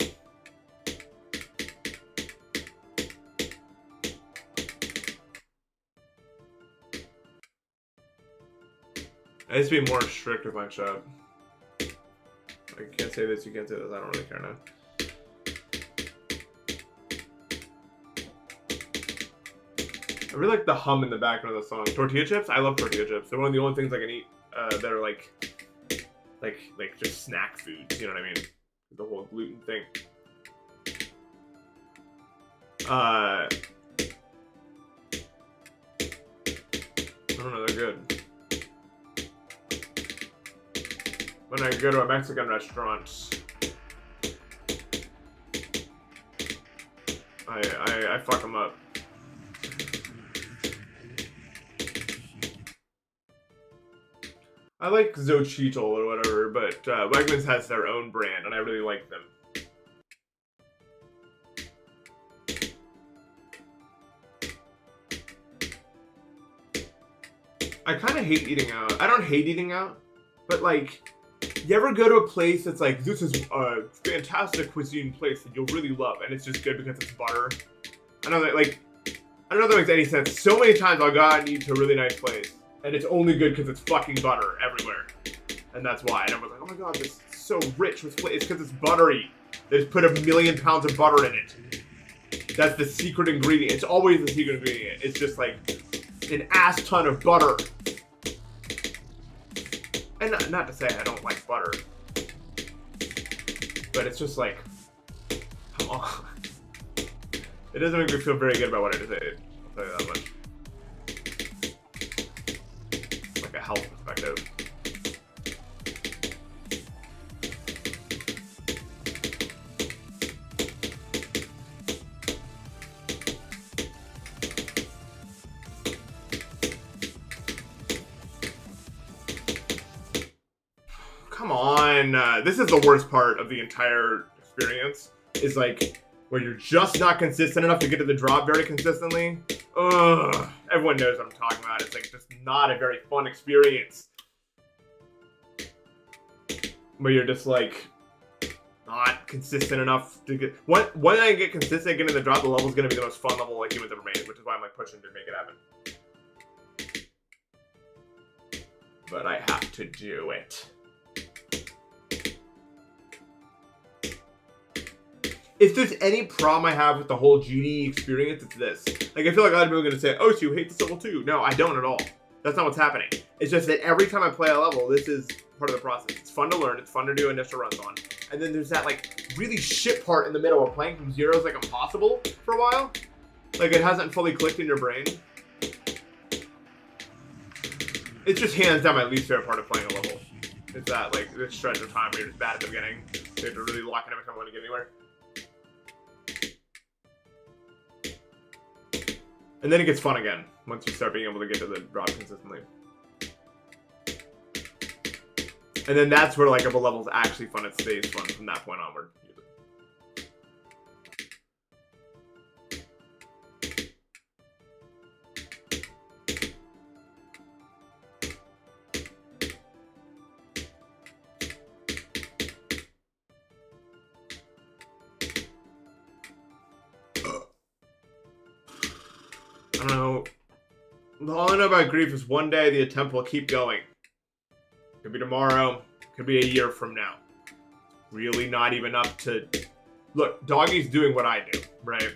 I used to be more strict with my chat. I can't say this, you can't say this, I don't really care now. I really like the hum in the background of the song. Tortilla chips? I love tortilla chips. They're one of the only things I can eat that are like just snack foods, you know what I mean? The whole gluten thing. I don't know, they're good. When I go to a Mexican restaurant, I fuck them up. I like Xochitl or whatever, but Wegmans has their own brand, and I really like them. I kind of hate eating out. I don't hate eating out, but like, you ever go to a place that's like, this is a fantastic cuisine place that you'll really love, and it's just good because it's butter? I know that, like, I don't know if that makes any sense. So many times I'll go out and eat to a really nice place, and it's only good because it's fucking butter everywhere. And that's why. And everyone's like, oh my god, this is so rich with flavor. It's because it's buttery. They just put 1 million pounds of butter in it. That's the secret ingredient. It's always the secret ingredient. It's just like an ass ton of butter. And not to say I don't like butter, but it's just like, come on. It doesn't make me feel very good about what I just ate. I'll tell you that much. Like a health perspective. Come on. This is the worst part of the entire experience. Is like, where you're just not consistent enough to get to the drop very consistently. Ugh. Everyone knows what I'm talking about. It's like just not a very fun experience. Where you're just like not consistent enough to get. When I get consistent at getting the drop, the level's gonna be the most fun level like humans ever made, which is why I'm like pushing to make it happen. But I have to do it. if there's any problem I have with the whole GD experience, it's this. Like, I feel like a lot of people are going to say, oh, so you hate this level too. No, I don't at all. That's not what's happening. It's just that every time I play a level, this is part of the process. It's fun to learn. It's fun to do initial runs on. And then there's that, like, really shit part in the middle where playing from zero is, like, impossible for a while. Like, it hasn't fully clicked in your brain. It's just hands down my least favorite part of playing a level. It's that, like, this stretch of time where you're just bad at the beginning. You have to really lock in every time I want to get anywhere. And then it gets fun again once you start being able to get to the drop consistently. And then that's where, like, if a level's actually fun, it stays fun from that point onward. I don't know. All I know about grief is one day the attempt will keep going. Could be tomorrow. Could be a year from now. Really not even up to... Look, Doggy's doing what I do, right?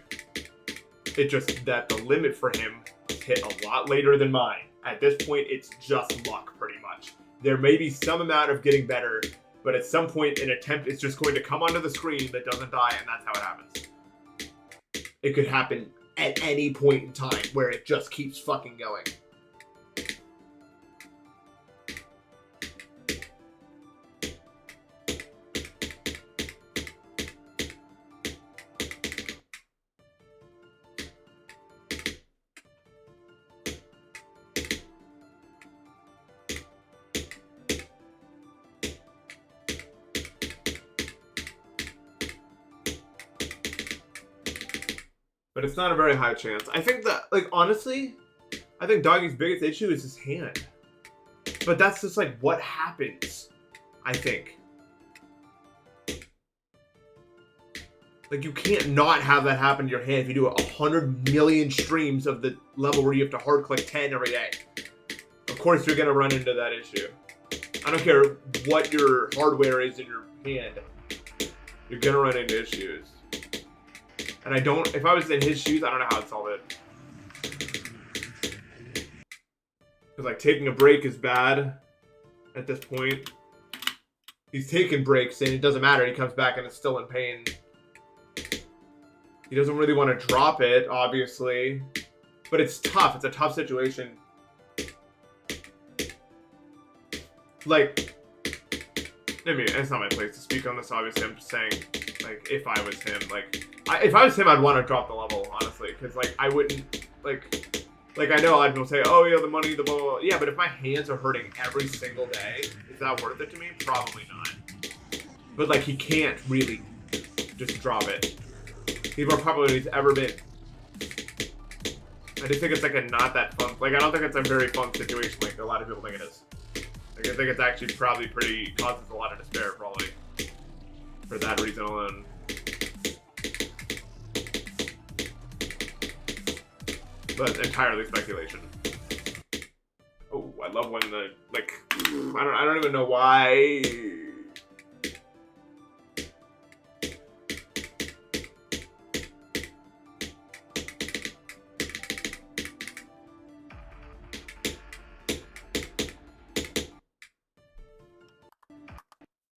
It's just that the limit for him hit a lot later than mine. At this point, it's just luck, pretty much. There may be some amount of getting better, but at some point, an attempt is just going to come onto the screen that doesn't die, and that's how it happens. It could happen at any point in time where it just keeps fucking going. But it's not a very high chance. I think that, like, honestly, I think Doggy's biggest issue is his hand. But that's just, like, what happens, I think. Like, you can't not have that happen to your hand if you do 100 million streams of the level where you have to hard click 10 every day. Of course you're gonna run into that issue. I don't care what your hardware is in your hand. You're gonna run into issues. And I don't, if I was in his shoes, I don't know how I'd solve it. Because, like, taking a break is bad at this point. He's taking breaks and it doesn't matter. He comes back and it's still in pain. He doesn't really want to drop it, obviously. But it's tough. It's a tough situation. Like, I mean, it's not my place to speak on this, obviously. I'm just saying, like, if I was him, like... if I was him, I'd want to drop the level, honestly, because, like, I wouldn't, like, I know a lot of people say, oh, yeah, the money, the blah, blah, blah. Yeah, but if my hands are hurting every single day, is that worth it to me? Probably not. But, like, he can't really just drop it. He's more popular than he's ever been. I just think it's, like, a not that fun, like, I don't think it's a very fun situation like a lot of people think it is. Like, I think it's actually probably pretty, causes a lot of despair, probably. For that reason alone. But entirely speculation. Oh, I love when the, like, I don't even know why.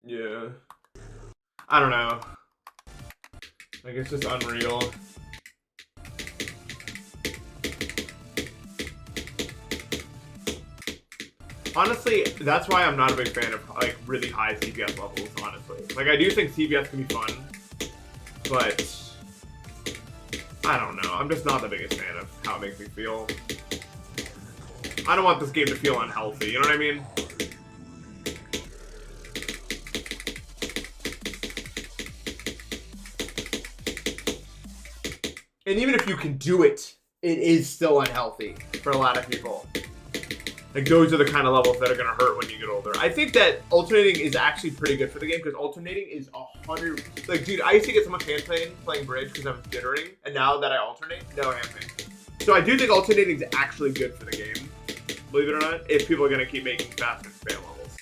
Yeah. I don't know. Like, it's just unreal. Honestly, that's why I'm not a big fan of, like, really high CPS levels, honestly. Like, I do think CPS can be fun, but I don't know. I'm just not the biggest fan of how it makes me feel. I don't want this game to feel unhealthy, you know what I mean? And even if you can do it, it is still unhealthy for a lot of people. Like, those are the kind of levels that are going to hurt when you get older. I think that alternating is actually pretty good for the game, because alternating is 100... Like, dude, I used to get so much hand pain playing bridge because I was jittering, and now that I alternate, no hand pain. So I do think alternating is actually good for the game, believe it or not, if people are going to keep making fast and spam levels.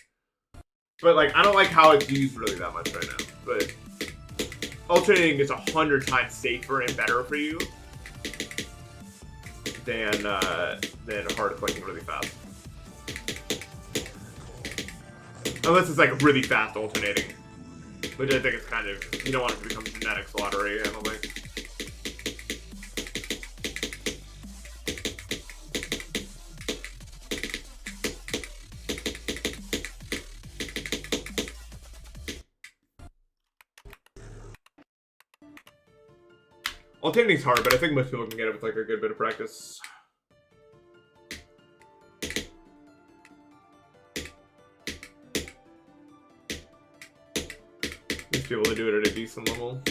But, like, I don't like how it's used really that much right now. But alternating is 100 times safer and better for you than hard clicking really fast. Unless it's like really fast alternating, which I think is kind of, you don't want it to become genetics lottery, I don't think. Alternating's hard, but I think most people can get it with like a good bit of practice. Just be able to do it at a decent level.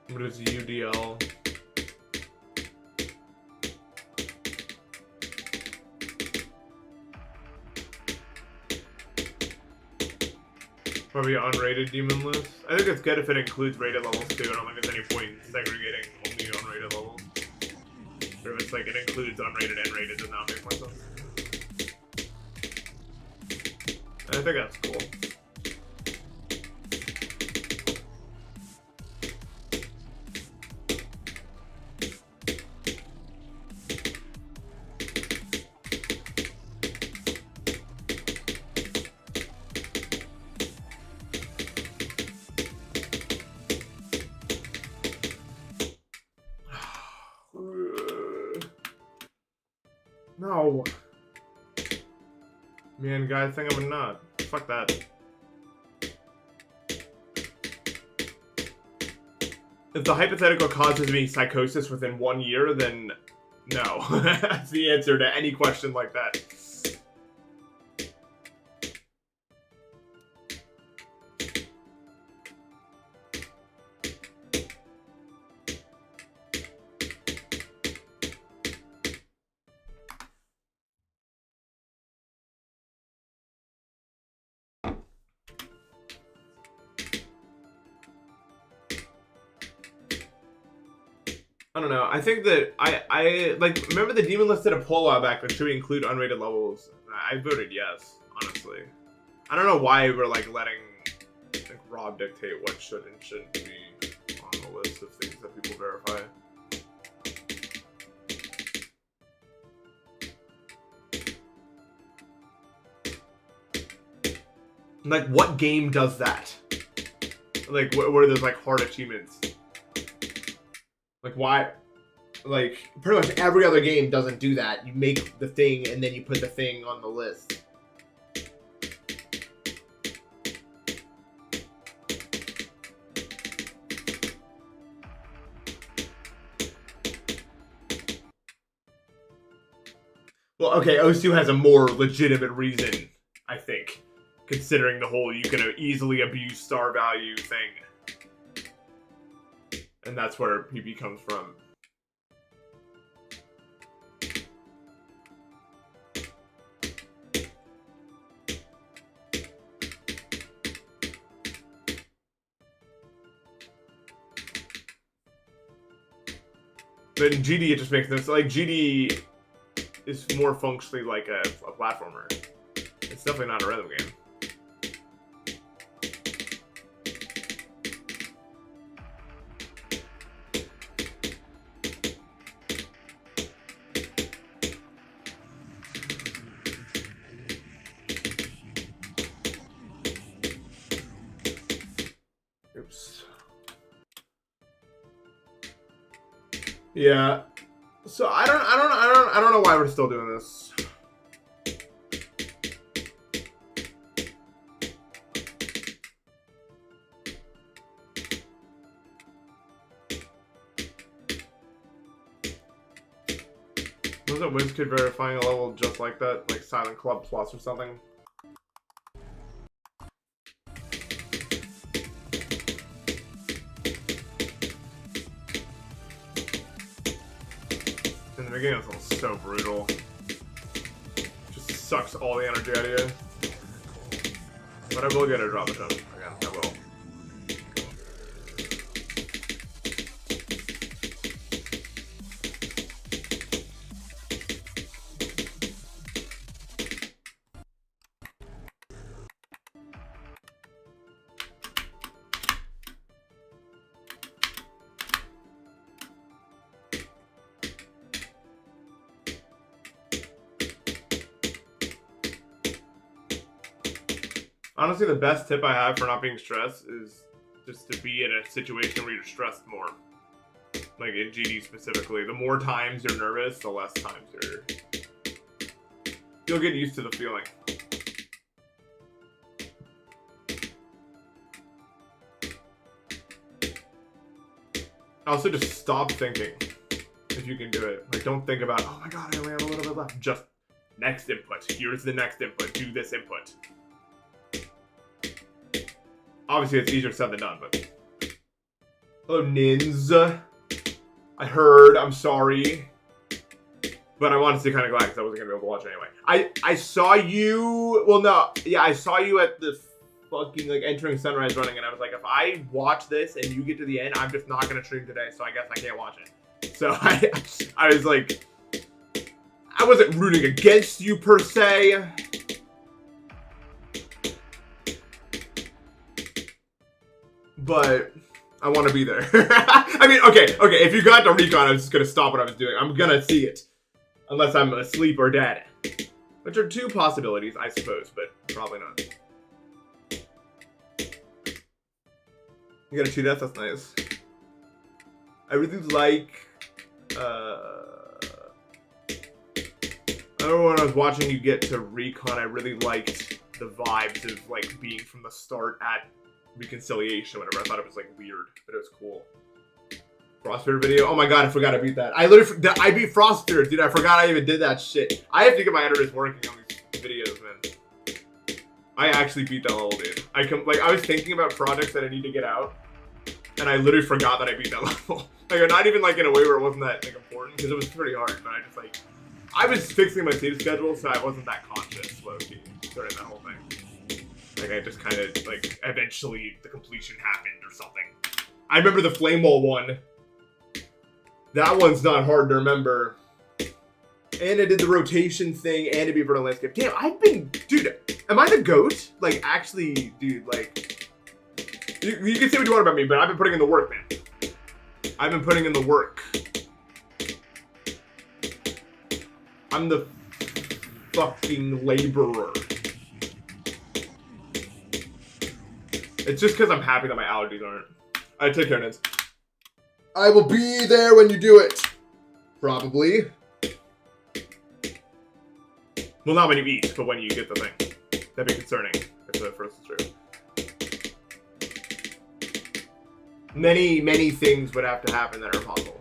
What is UDL? Probably unrated demon list. I think it's good if it includes rated levels too. I don't think there's any point in segregating only unrated levels. Or if it's like it includes unrated and rated, does not make more sense. I think that's cool. No. Man, guys, think I'm a nut. Fuck that. If the hypothetical causes me psychosis within 1 year, then no. That's the answer to any question like that. I don't know. I think that I like, remember the demon list did a poll a while back, like, should we include unrated levels? I voted yes, honestly. I don't know why we're like letting like Rob dictate what should and shouldn't be on the list of things that people verify. Like, what game does that? Like, where there's like hard achievements? Like, why? Like, pretty much every other game doesn't do that. You make the thing and then you put the thing on the list. Well, okay, OS2 has a more legitimate reason, I think, considering the whole you can easily abuse star value thing. And that's where PP comes from. But in GD, it just makes sense. Like, GD is more functionally like a platformer. It's definitely not a rhythm game. Oops. Yeah. So I don't know why we're still doing this. Wasn't WizKid verifying a level just like that, like Silent Club Plus or something? In the beginning, it was so brutal. Just sucks all the energy out of you. But I will get a drop attempt again. I will. Honestly, the best tip I have for not being stressed is just to be in a situation where you're stressed more. Like in GD specifically, the more times you're nervous, the less times you'll get used to the feeling. Also, just stop thinking if you can do it. Like, don't think about, oh my god, I only have a little bit left. Just next input. Here's the next input. Do this input. Obviously, it's easier said than done, but... Hello, Nins. I heard. I'm sorry. But I wanted to kind of glad because I wasn't going to be able to watch it anyway. I saw you... Well, no. Yeah, I saw you at the fucking, like, entering Sunrise running, and I was like, if I watch this and you get to the end, I'm just not going to stream today, so I guess I can't watch it. So I was like... I wasn't rooting against you, per se. But I want to be there. I mean, okay, if you got to recon, I was just going to stop what I was doing. I'm going to see it. Unless I'm asleep or dead. Which are two possibilities, I suppose, but probably not. You got a 2 death? That's nice. I really like... I remember when I was watching you get to recon, I really liked the vibes of, like, being from the start at reconciliation, whatever. I thought it was, like, weird, but it was cool. Frostbeard video? Oh my god, I forgot I beat that. I beat Frostbeard, dude. I forgot I even did that shit. I have to get my editors working on these videos, man. I actually beat that level, dude. I was thinking about projects that I need to get out, and I literally forgot that I beat that level. Like, not even, like, in a way where it wasn't that, like, important, because it was pretty hard, but I just, like... I was fixing my save schedule, so I wasn't that conscious, low-key, during that whole thing. Like, I just kind of, like, eventually the completion happened or something. I remember the Flame Wall one. That one's not hard to remember. And I did the rotation thing and a Burnout landscape. Damn, I've been... Dude, am I the GOAT? Like, actually, dude, like... You can say what you want about me, but I've been putting in the work, man. I've been putting in the work. I'm the fucking laborer. It's just because I'm happy that my allergies aren't. Alright, take care, Nins. I will be there when you do it. Probably. Well, not when you eat, but when you get the thing. That'd be concerning, if the first is true. Many, many things would have to happen that are impossible.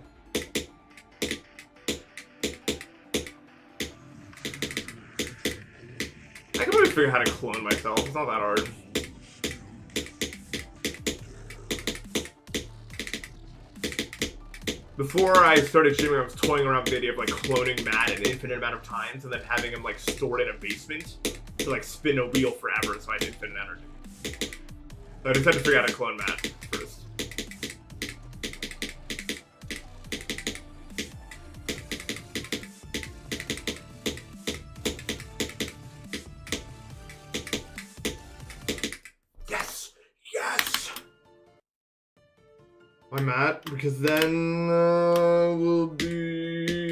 I can always figure out how to clone myself. It's not that hard. Before I started streaming, I was toying around with the idea of like cloning Matt an infinite amount of times and then having him like stored in a basement to like spin a wheel forever so I had infinite energy. So I just had to figure out how to clone Matt first. Why Matt? Because then we'll be...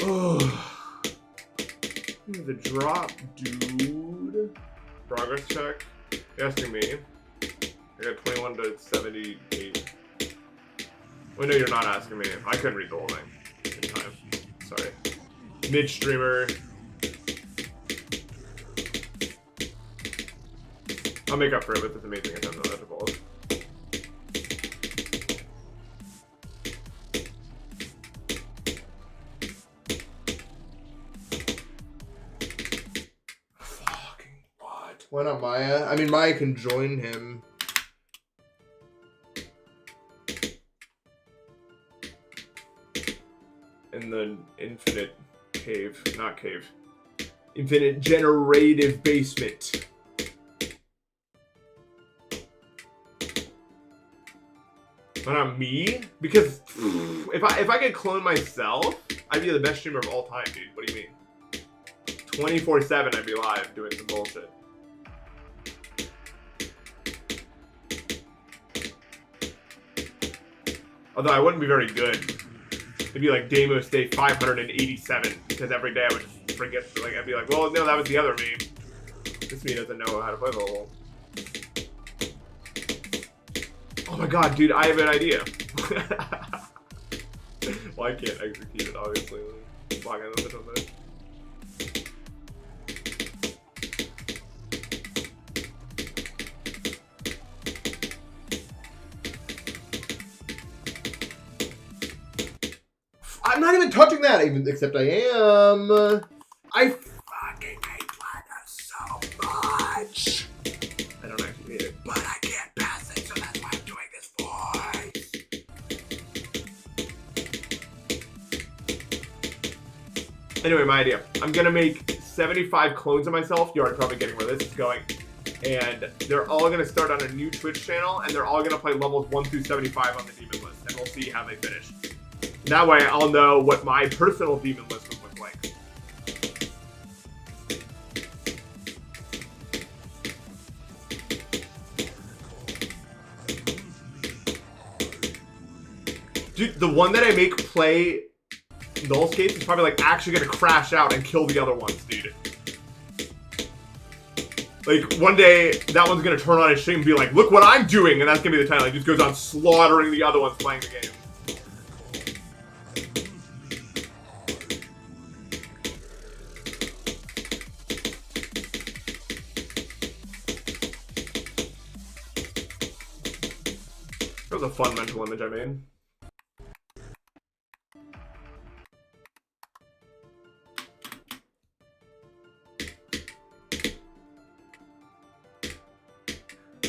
Oh. The drop, dude. Progress check. You're asking me. I got 21 to 78. Well, no, you're not asking me. I couldn't read the whole thing in time. Sorry. Mid-streamer. I'll make up for it with this amazing attempt on that balls. Fucking what? Why not Maya? I mean, Maya can join him. In the infinite cave. Not cave. Infinite generative basement. Why not me? Because if I could clone myself, I'd be the best streamer of all time, dude. What do you mean? 24/7 I'd be live doing some bullshit. Although I wouldn't be very good. It'd be like Deimos day 587 because every day I would just forget, like, I'd be like, well, no, that was the other me. This me doesn't know how to play the level. Oh my god, dude, I have an idea. Well, I can't execute it, obviously. Blocking this or something. I'm not even touching that, even except I am. I fucking hate Blender so much. I don't actually need it. But I can't pass it, so that's why I'm doing this voice. Anyway, my idea. I'm gonna make 75 clones of myself. You're already probably getting where this is going. And they're all gonna start on a new Twitch channel, and they're all gonna play levels 1 through 75 on the demon list, and we'll see how they finish. That way, I'll know what my personal demon list would look like. Dude, the one that I make play null skates is probably like actually gonna crash out and kill the other ones, dude. Like, one day, that one's gonna turn on his stream and be like, look what I'm doing! And that's gonna be the title. He just goes on slaughtering the other ones playing the game. That was a fun mental image I made.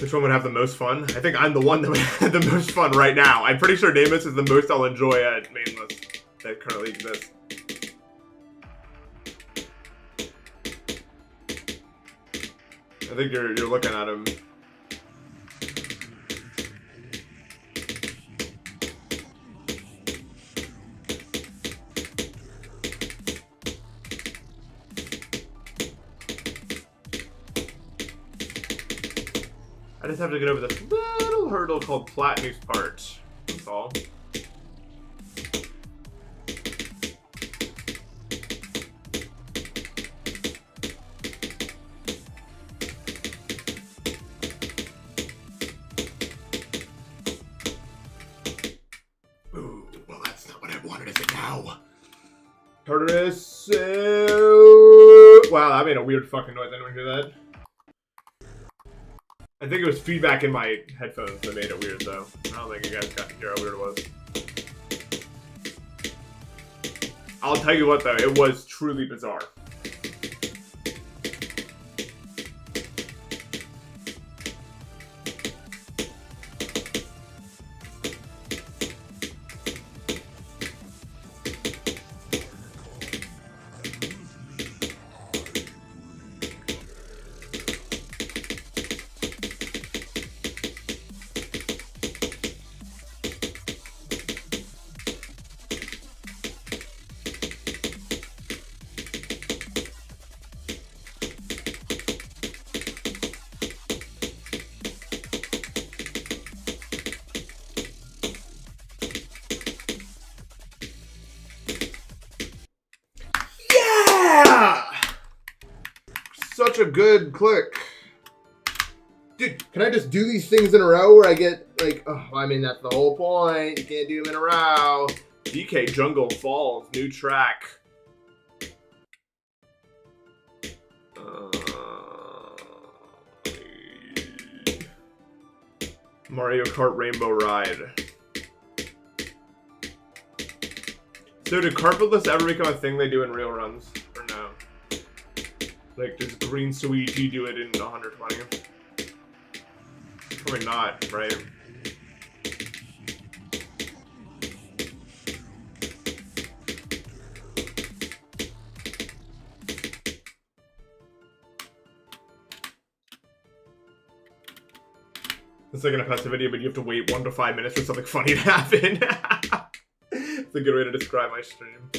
Which one would have the most fun? I think I'm the one that would have the most fun right now. I'm pretty sure Deimos is the most I'll enjoy at main list that currently exists. I think you're looking at him. I just have to get over this little hurdle called Platinum's part. That's all. Ooh, well, that's not what I wanted, is it now? Curtis. Wow, that made a weird fucking noise. Anyone hear that? I think it was feedback in my headphones that made it weird, though. I don't think you guys got to hear how weird it was. I'll tell you what, though, it was truly bizarre. Such a good click. Dude, can I just do these things in a row where I get, like, oh, I mean, that's the whole point. You can't do them in a row. DK Jungle Falls, new track. Mario Kart Rainbow Ride. So did carpetless ever become a thing they do in real runs? Or no? Like, does Green Suigi do it in 120? Probably not, right? It's like gonna pass the video, but you have to wait 1 to 5 minutes for something funny to happen. It's a good way to describe my stream.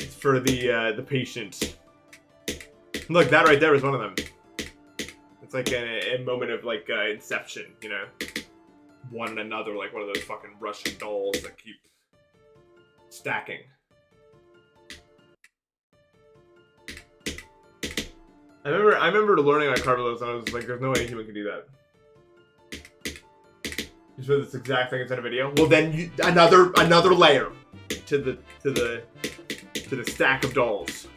It's for the patient. Look, that right there is one of them. It's like a moment of like Inception, you know, one and another, like one of those fucking Russian dolls that keep stacking. I remember learning like carbulos, and I was like, "There's no way a human can do that." You show this exact thing inside a video. Well, then another layer to the stack of dolls.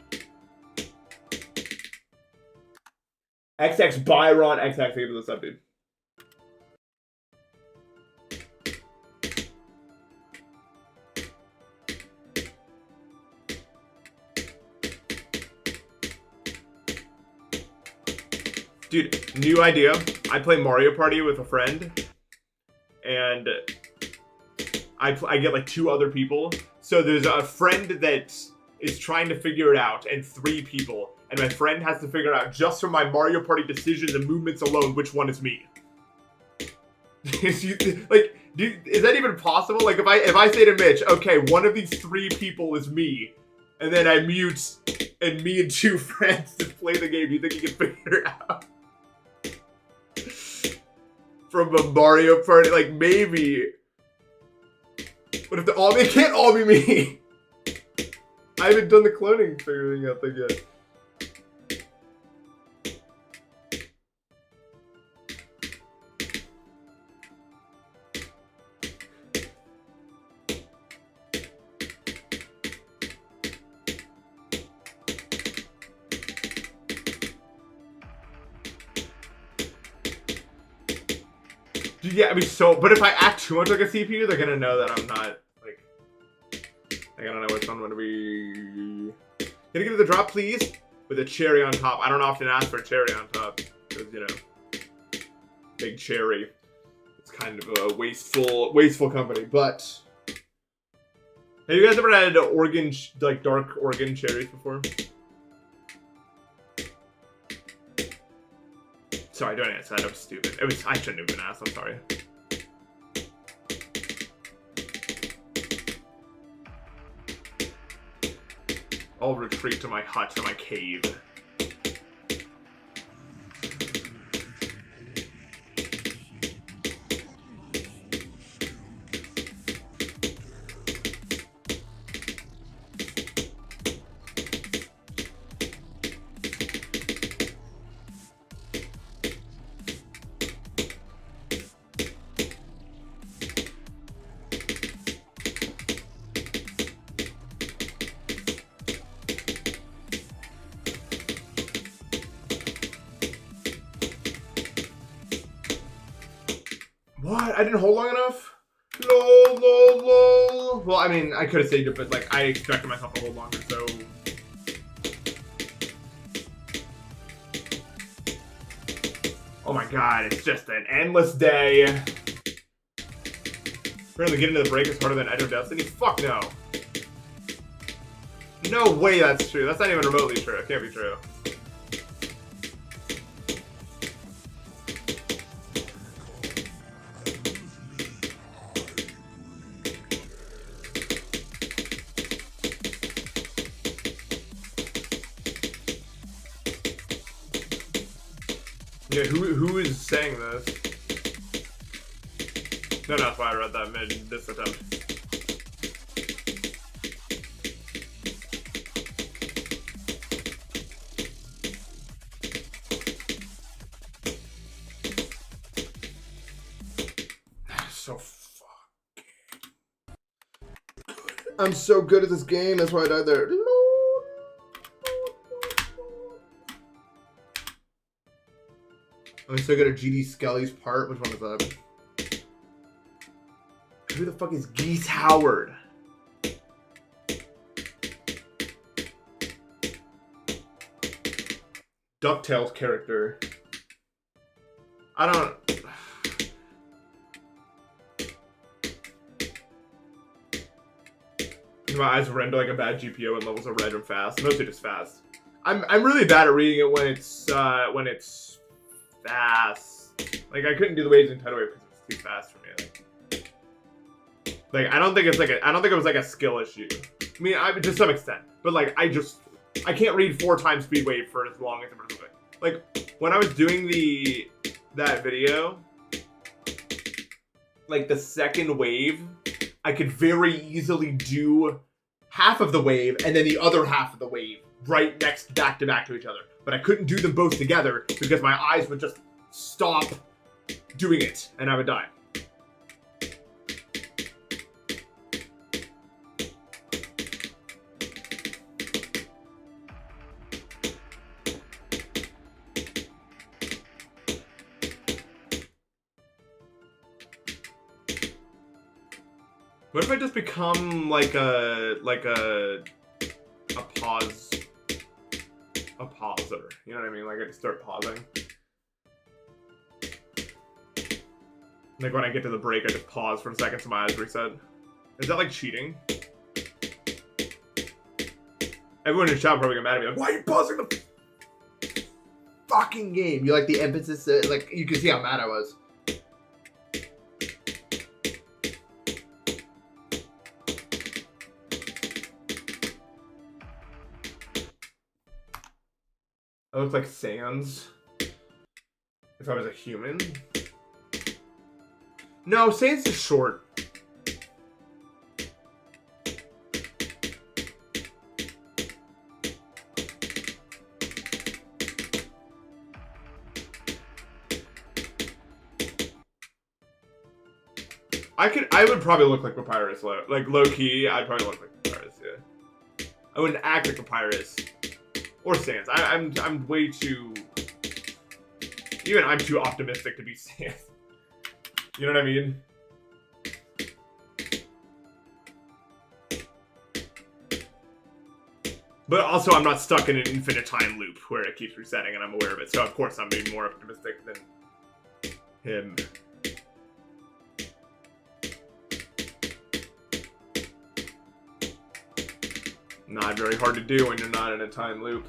XX Byron XX, give this up, dude. Dude, new idea. I play Mario Party with a friend, and I get like 2 other people. So there's a friend that is trying to figure it out, and 3 people. And my friend has to figure out, just from my Mario Party decisions and movements alone, which one is me. Like, dude, is that even possible? Like, if I say to Mitch, okay, one of these 3 people is me, and then I mute, and me and 2 friends to play the game, do you think he can figure it out? From a Mario Party, like, maybe. But if it can't all be me. I haven't done the cloning figuring out thing yet. Yeah, I mean, but if I act too much like a CPU, they're gonna know that I'm not, like, I don't know which one would be. Can you give it the drop, please? With a cherry on top. I don't often ask for a cherry on top, because, you know, big cherry. It's kind of a wasteful company, but. Have you guys ever had like, dark Oregon cherries before? Sorry, doing it. That was stupid. I shouldn't have been asked. I'm sorry. I'll retreat to my hut, to my cave. What? I didn't hold long enough? Lol. Well, I mean, I could have saved it, but, like, I expected myself to hold longer, so. Oh my god, it's just an endless day. Apparently getting to the break is harder than Edge of Destiny? Fuck no. No way that's true. That's not even remotely true. It can't be true. Yeah, who is saying this? No, that's why I read that mid this attempt. So fucking good. I'm so good at this game, that's why I died there. I'm so good at GD Skelly's part. Which one is that? Who the fuck is Geese Howard? DuckTales character. I don't. My eyes render like a bad GPO and levels are red and fast. Mostly just fast. I'm really bad at reading it when it's fast. Like, I couldn't do the waves in tidal wave because it's too fast for me. Like, I don't think it was like a skill issue. I mean, to some extent, but like, I can't read 4 times speed wave for as long as it. Like, when I was doing that video, like the second wave, I could very easily do half of the wave and then the other half of the wave right back to back to each other. but I couldn't do them both together because my eyes would just stop doing it, and I would die. What if I just become like a pauser? You know what I mean? Like I just start pausing. Like when I get to the break, I just pause for a second so my eyes reset. Is that like cheating? Everyone in the chat probably get mad at me like, why are you pausing the fucking game? You like the emphasis, like you can see how mad I was. I look like Sans. If I was a human. No, Sans is short. I would probably look like Papyrus, like low key. I'd probably look like Papyrus, yeah. I wouldn't act like Papyrus or Sans. I'm way too. Even I'm too optimistic to be Sans. You know what I mean? But also, I'm not stuck in an infinite time loop where it keeps resetting, and I'm aware of it. So of course, I'm being more optimistic than him. Not very hard to do when you're not in a time loop.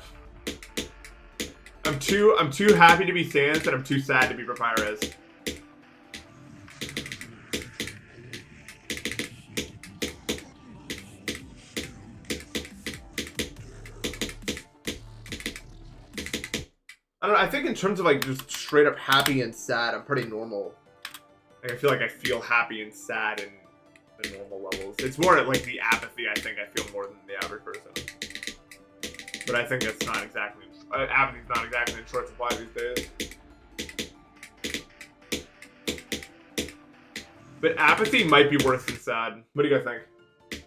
I'm too happy to be Sans, and I'm too sad to be Papyrus. I don't know, I think in terms of like just straight up happy and sad, I'm pretty normal. Like I feel happy and sad in the normal levels. It's more like the apathy, I think I feel more than the average person. But I think that's not exactly, apathy's not exactly in short supply these days. But apathy might be worse than sad. What do you guys think?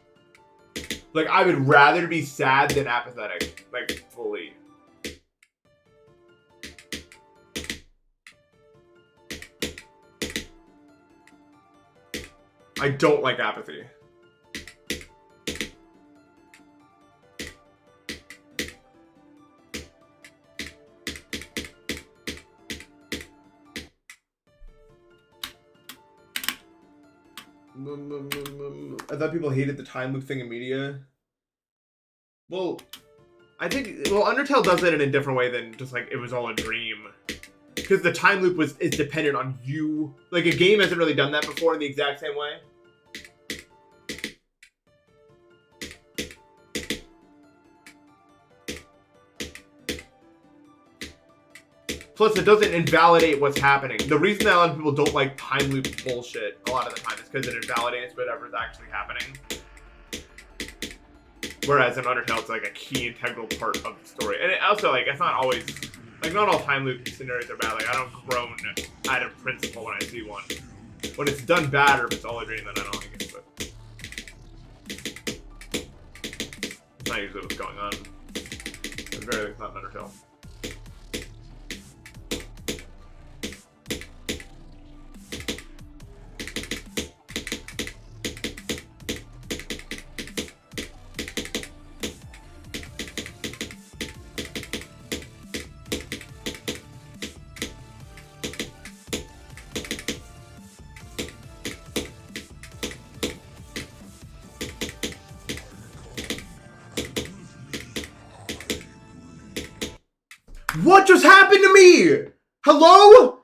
Like, I would rather be sad than apathetic. Like, fully. I don't like apathy. I thought people hated the time loop thing in media. Well, I think, Undertale does it in a different way than just like it was all a dream. Because the time loop is dependent on you. Like a game hasn't really done that before in the exact same way. Plus, it doesn't invalidate what's happening. The reason that a lot of people don't like time loop bullshit a lot of the time is because it invalidates whatever's actually happening. Whereas in Undertale, it's like a key integral part of the story. And it also, like, it's not always... Like, not all time loop scenarios are bad. Like, I don't groan out of principle when I see one. When it's done bad or if it's all a dream, then I don't like it. But it's not usually what's going on. It's very not Undertale. What just happened to me? Hello?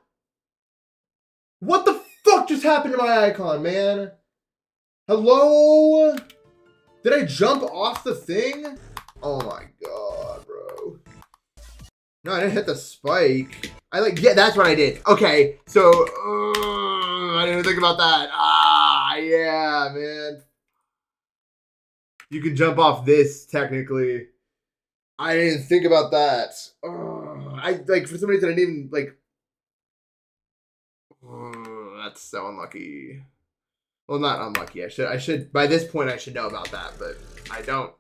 What the fuck just happened to my icon, man? Hello? Did I jump off the thing? Oh my god, bro. No, I didn't hit the spike. Yeah, that's what I did. Okay, so, I didn't even think about that. Ah, yeah, man. You can jump off this, technically. I didn't think about that. I like for some reason I didn't even like. That's so unlucky. Well, not unlucky. I should. By this point, I should know about that, but I don't.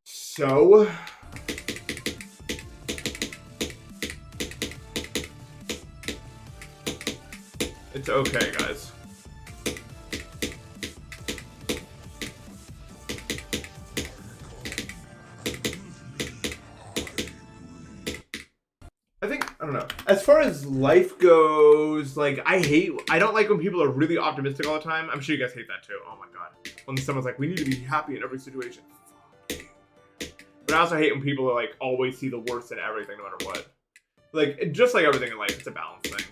So. It's okay, guys. I don't know. As far as life goes, like, I don't like when people are really optimistic all the time. I'm sure you guys hate that too. Oh my god. When someone's like, we need to be happy in every situation. But I also hate when people are like, always see the worst in everything no matter what. Like, just like everything in life, it's a balance thing.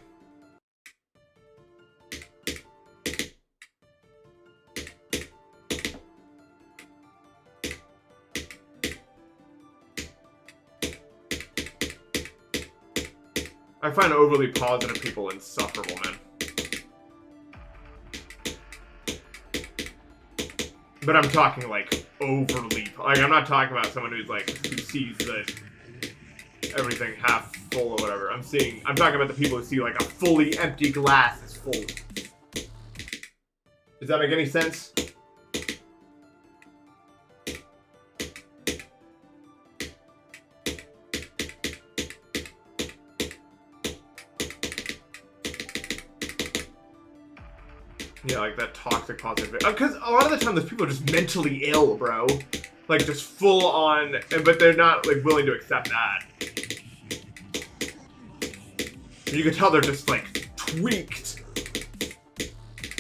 I find overly positive people insufferable, man. But I'm talking like overly, like I'm not talking about someone who's like, who sees the everything half full or whatever. I'm talking about the people who see like a fully empty glass is full. Does that make any sense? Yeah, like that toxic positive. Because a lot of the time, those people are just mentally ill, bro. Like just full on, but they're not like willing to accept that. You can tell they're just like tweaked,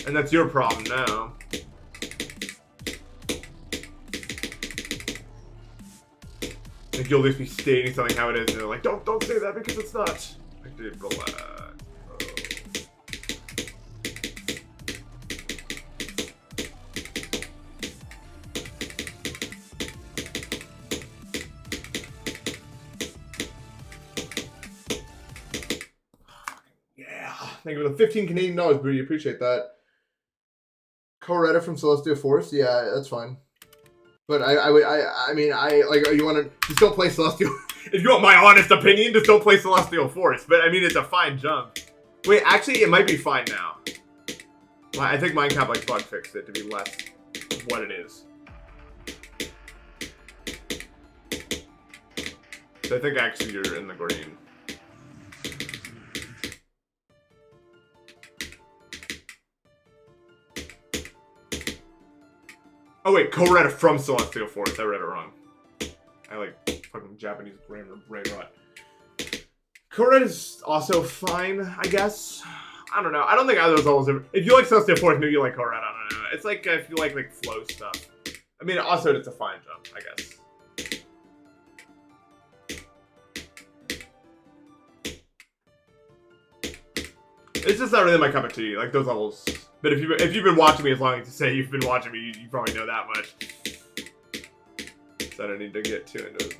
and that's your problem now. Like you'll just be stating something how it is, and they're like, "Don't say that because it's not." Like, dude, relax. Thank you for the 15 Canadian dollars, Booty. Appreciate that. Co-writer from Celestial Force. Yeah, that's fine. But I mean, like, you want to just don't play Celestial. If you want my honest opinion, just don't play Celestial Force. But I mean, it's a fine jump. Wait, actually, it might be fine now. I think Minecraft like bug fixed it to be less what it is. So I think actually you're in the green. Oh wait, co-writer from Celestial Force. I read it wrong. I like fucking Japanese grammar brain rot. Co-writer is also fine, I guess. I don't know. I don't think either of those are... If you like Celestial Force, maybe you like co-writer. I don't know. It's like if you like flow stuff. I mean, also it's a fine jump, I guess. It's just not really my cup of tea. Like those levels. But if you've been watching me as long as you say you've been watching me, you probably know that much. So I don't need to get too into it.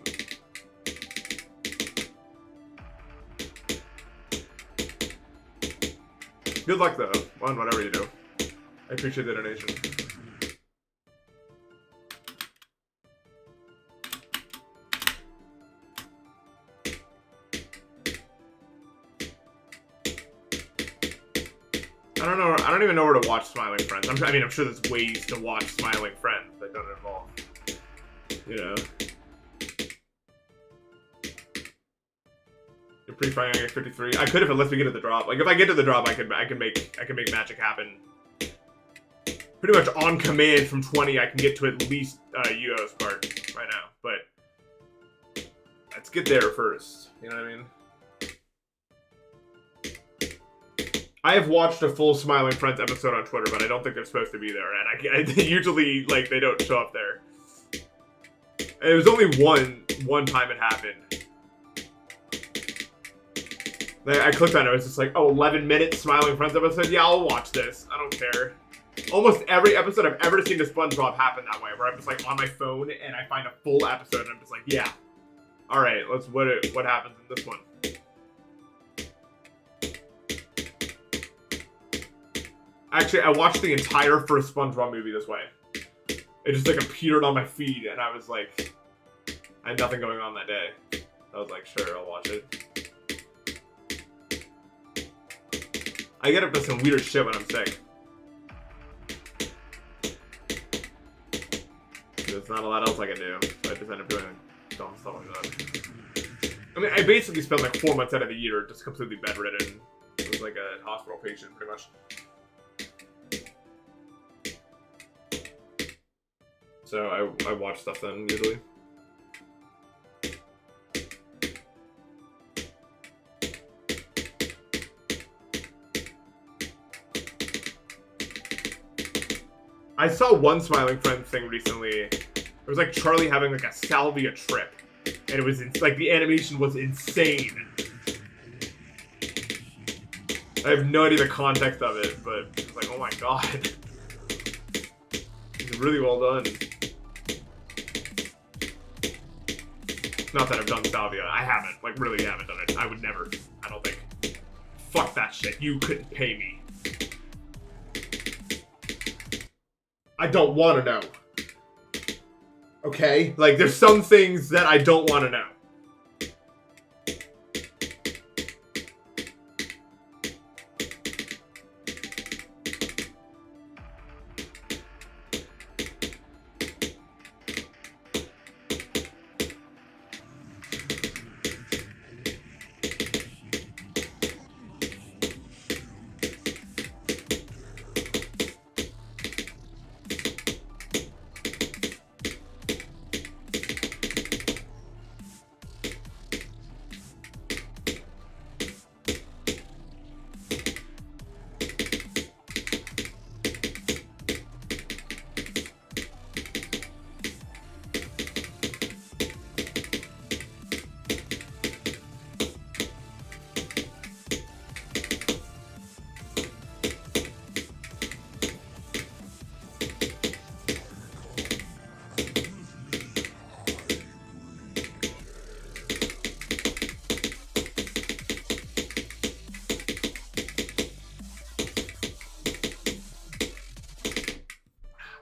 Good luck though, on whatever you do. I appreciate the donation. I don't know. I don't even know where to watch Smiling Friends. I'm sure there's ways to watch Smiling Friends that don't involve, you know. You're pretty fine. I get 53. I could if it lets me get to the drop. Like if I get to the drop, I can make magic happen. Pretty much on command from 20, I can get to at least Yuo's part right now. But let's get there first. You know what I mean? I have watched a full Smiling Friends episode on Twitter, but I don't think they're supposed to be there, and I usually like they don't show up there. And it was only one time it happened. I clicked on it. It was just like, oh, 11-minute Smiling Friends episode. Yeah, I'll watch this. I don't care. Almost every episode I've ever seen to SpongeBob happen that way, where I'm just like on my phone and I find a full episode, and I'm just like, yeah, all right, what happens in this one. Actually, I watched the entire first SpongeBob movie this way. It just like appeared on my feed, and I was like, I had nothing going on that day. I was like, sure, I'll watch it. I get up to some weird shit when I'm sick. There's not a lot else I can do, so I just end up doing dumb stuff like that. I mean, I basically spent like 4 months out of the year just completely bedridden. It was like a hospital patient, pretty much. So I watch stuff then, usually. I saw one Smiling Friends thing recently. It was like Charlie having like a salvia trip. And it was like the animation was insane. I have no idea the context of it, but it's like, oh my god. It's really well done. Not that I've done salvia. I haven't. Like, really haven't done it. I would never. I don't think. Fuck that shit. You couldn't pay me. I don't want to know. Okay? Like, there's some things that I don't want to know.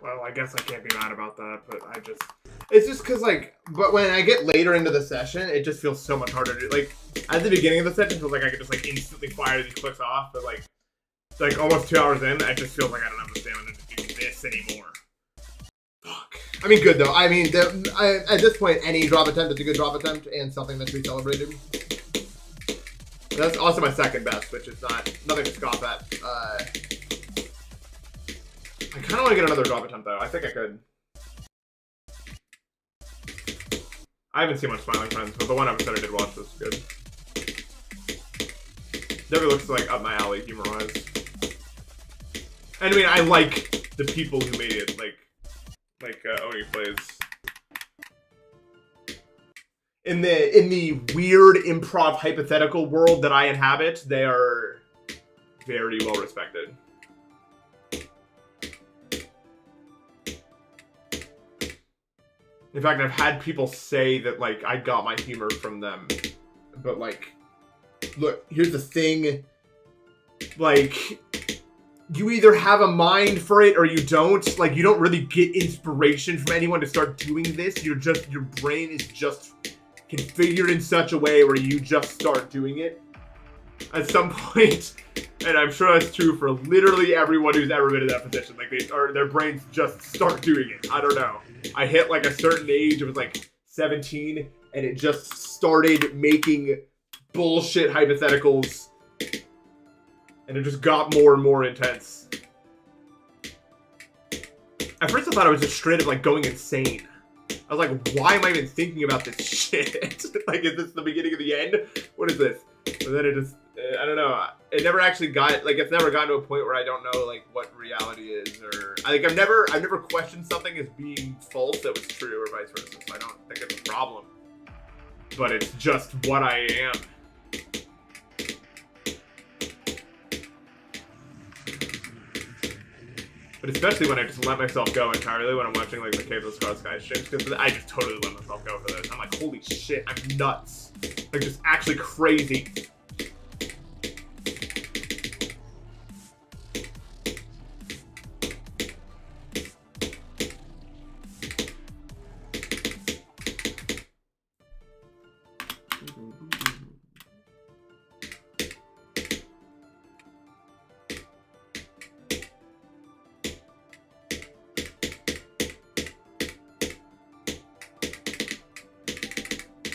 Well, I guess I can't be mad about that, but it's just because, like, but when I get later into the session, it just feels so much harder to, like, at the beginning of the session, it feels like I could just, like, instantly fire these clicks off, but, like almost 2 hours in, I just feel like I don't have the stamina to do this anymore. Fuck. I mean, good, though. I mean, at this point, any drop attempt is a good drop attempt, and something that should be celebrated. That's also my second best, which is nothing to scoff at. I kind of want to get another drop attempt, though. I think I could. I haven't seen much Smiling Friends, but the one episode I did watch was good. Definitely looks like up my alley, humor-wise. And I mean, I like the people who made it, like Oni plays. In the weird improv hypothetical world that I inhabit, they are very well respected. In fact, I've had people say that, like, I got my humor from them. But, like, look, here's the thing. Like, you either have a mind for it or you don't. Like, you don't really get inspiration from anyone to start doing this. Your brain is just configured in such a way where you just start doing it. At some point, and I'm sure that's true for literally everyone who's ever been in that position. Like, their brains just start doing it. I don't know. I hit like a certain age, it was like 17, and it just started making bullshit hypotheticals. And it just got more and more intense. At first I thought I was just straight up like going insane. I was like, why am I even thinking about this shit? Like, is this the beginning of the end? What is this? And then it just, I don't know. It never actually got, like, it's never gotten to a point where I don't know, like, what reality is, or, like, I've never questioned something as being false that was true, or vice versa, so I don't think it's a problem. But it's just what I am. But especially when I just let myself go entirely when I'm watching, like, the Cave of the Scar Sky streams, because I just totally let myself go for this. I'm like, holy shit, I'm nuts. Like, just actually crazy.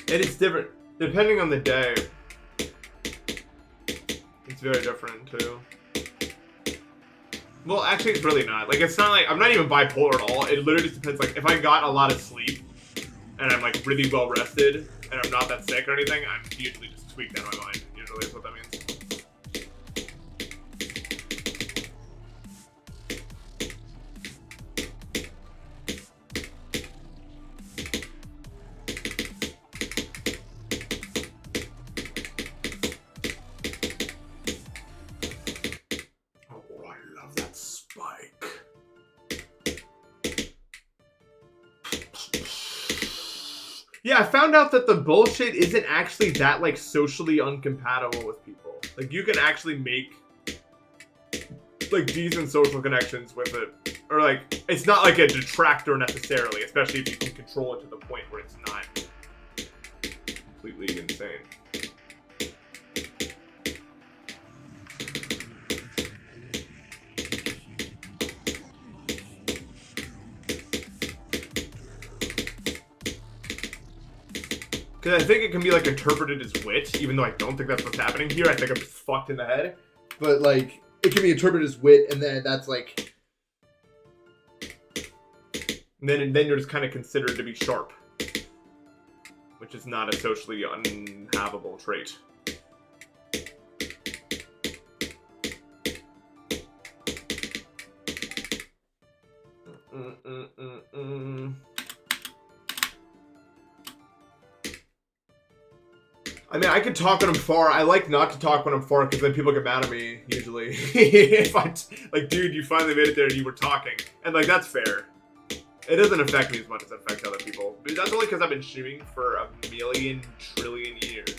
And it's different depending on the day. It's very different too. Well, actually, it's really not. Like, it's not like I'm not even bipolar at all. It literally just depends. Like, if I got a lot of sleep and I'm like really well rested and I'm not that sick or anything, I'm usually just tweaked out of my mind. Usually, is what that means. Yeah, I found out that the bullshit isn't actually that, like, socially incompatible with people. Like, you can actually make, like, decent social connections with it. Or, like, it's not like a detractor necessarily, especially if you can control it to the point where it's not completely insane. Because I think it can be, like, interpreted as wit, even though I don't think that's what's happening here. I think I'm just fucked in the head. But, like, it can be interpreted as wit, and then that's, like... And then you're just kind of considered to be sharp. Which is not a socially unhavable trait. I mean, I could talk when I'm far. I like not to talk when I'm far because then people get mad at me, usually. If I, like, dude, you finally made it there and you were talking. And, like, that's fair. It doesn't affect me as much as it affects other people. But that's only because I've been streaming for a million trillion years.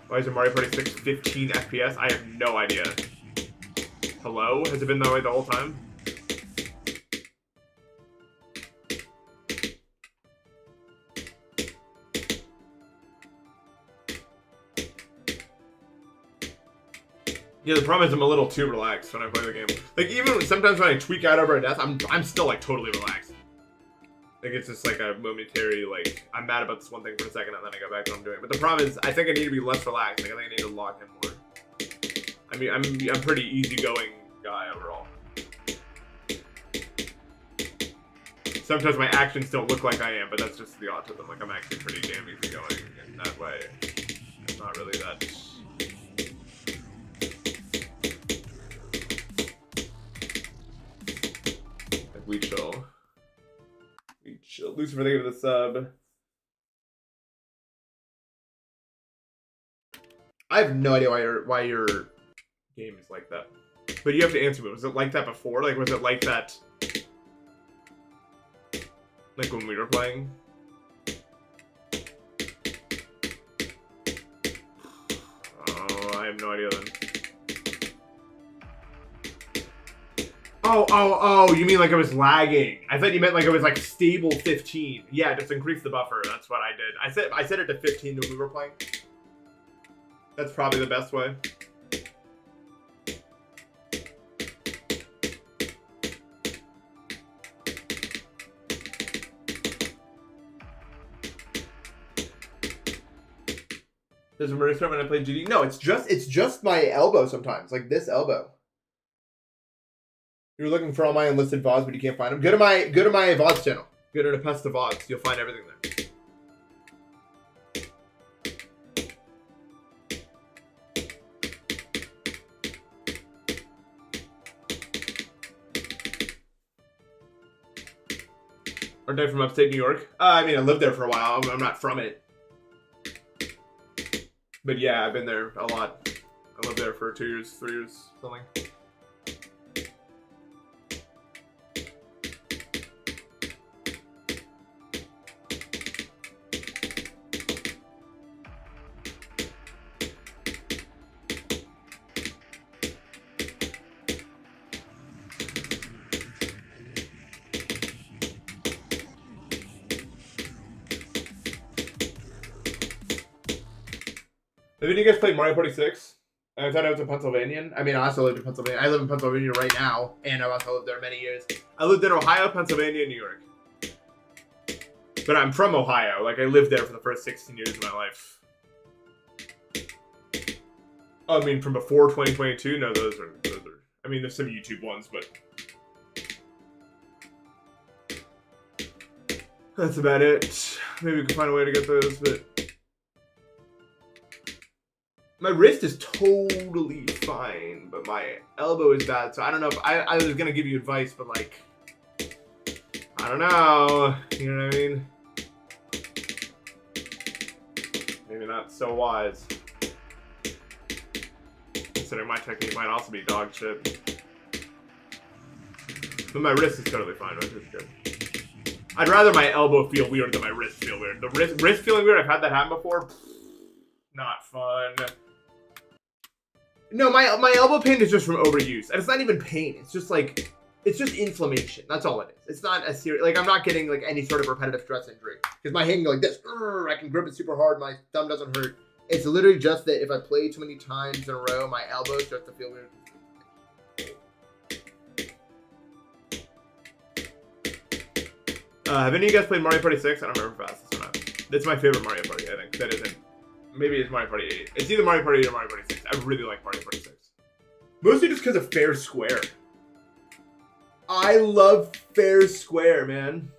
Why is it Mario Party 6 15 FPS? I have no idea. Hello? Has it been that way the whole time? Yeah, the problem is I'm a little too relaxed when I play the game. Like, even sometimes when I tweak out over a death, I'm still, like, totally relaxed. Like, it's just, like, a momentary, like, I'm mad about this one thing for a second, and then I go back to what I'm doing. But the problem is, I think I need to be less relaxed. Like, I think I need to lock in more. I mean, I'm pretty easygoing guy overall. Sometimes my actions don't look like I am, but that's just the autism. Like, I'm actually pretty damn easygoing in that way. It's not really that... We chill. We chill. Lucifer, thank you for the sub. I have no idea why your game is like that. But you have to answer me. Was it like that before? Like, was it like that? Like when we were playing? Oh, I have no idea then. Oh, you mean like it was lagging. I thought you meant like it was like stable 15. Yeah, just increase the buffer. That's what I did. I set it to 15 when we were playing. That's probably the best way. Does it murder start when I play GD? No, it's just my elbow sometimes, like this elbow. You're looking for all my enlisted VODs, but you can't find them. Go to my VODs channel. Go to npesta VODs. You'll find everything there. Aren't I from upstate New York? I mean, I lived there for a while. I'm not from it. But yeah, I've been there a lot. I lived there for 2 years, 3 years, something. Have you guys played Mario Party 6? I thought I was a Pennsylvanian. I mean, I also lived in Pennsylvania. I live in Pennsylvania right now, and I've also lived there many years. I lived in Ohio, Pennsylvania, and New York. But I'm from Ohio. Like, I lived there for the first 16 years of my life. I mean, from before 2022? No, those are... I mean, there's some YouTube ones, but... That's about it. Maybe we can find a way to get those, but... My wrist is totally fine, but my elbow is bad, so I don't know if... I was gonna give you advice, but, like... I don't know. You know what I mean? Maybe not so wise. Considering my technique might also be dog shit. But my wrist is totally fine. My wrist is good. I'd rather my elbow feel weird than my wrist feel weird. The wrist feeling weird, I've had that happen before. Not fun. No, my elbow pain is just from overuse. And it's not even pain. It's just like... It's just inflammation. That's all it is. It's not a serious... Like, I'm not getting, like, any sort of repetitive stress injury. Because my hand can go like this. I can grip it super hard. My thumb doesn't hurt. It's literally just that if I play too many times in a row, my elbow starts to feel weird. Have any of you guys played Mario Party 6? I don't remember if I asked this or not. It's my favorite Mario Party, I think. That isn't... Maybe it's Mario Party 8. It's either Mario Party 8 or Mario Party 6. I really like Mario Party 6. Mostly just because of Fair Square. I love Fair Square, man.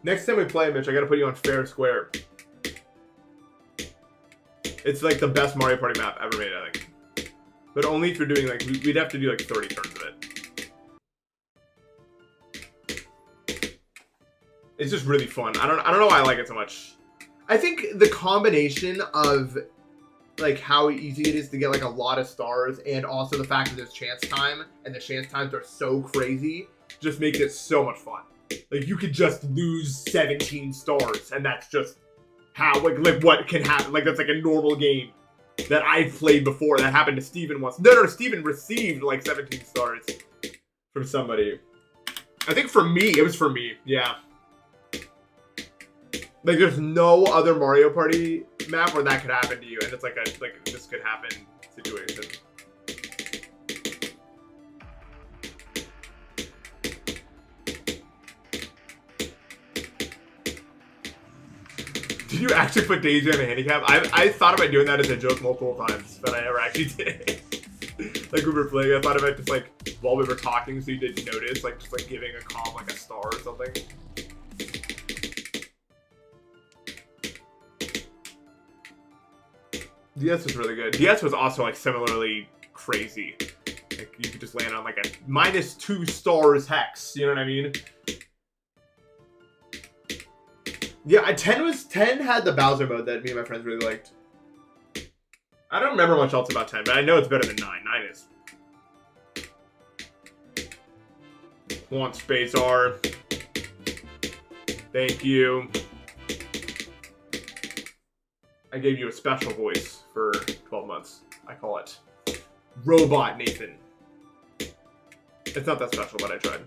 Next time we play, Mitch, I gotta put you on Fair Square. It's like the best Mario Party map ever made, I think. But only if you're doing like, we'd have to do like 30 turns of it. It's just really fun. I don't know why I like it so much. I think the combination of like how easy it is to get like a lot of stars and also the fact that there's chance time and the chance times are so crazy just makes it so much fun. Like you could just lose 17 stars and that's just how like what can happen. Like that's like a normal game that I've played before. That happened to Steven once. No, Steven received like 17 stars from somebody. I think for me, it was for me. Yeah. Like there's no other Mario Party map where that could happen to you, and it's like this could happen situation. Did you actually put Daisy on a handicap? I thought about doing that as a joke multiple times, but I never actually did. Like we were playing, I thought about just like while we were talking, so you didn't notice, like just like giving a comp like a star or something. DS was really good. DS was also like similarly crazy. Like you could just land on like a -2 stars hex. You know what I mean? Yeah, 10 had the Bowser mode that me and my friends really liked. I don't remember much else about 10, but I know it's better than 9. 9 is. Want space R. Thank you. I gave you a special voice for 12 months. I call it Robot Nathan. It's not that special, but I tried.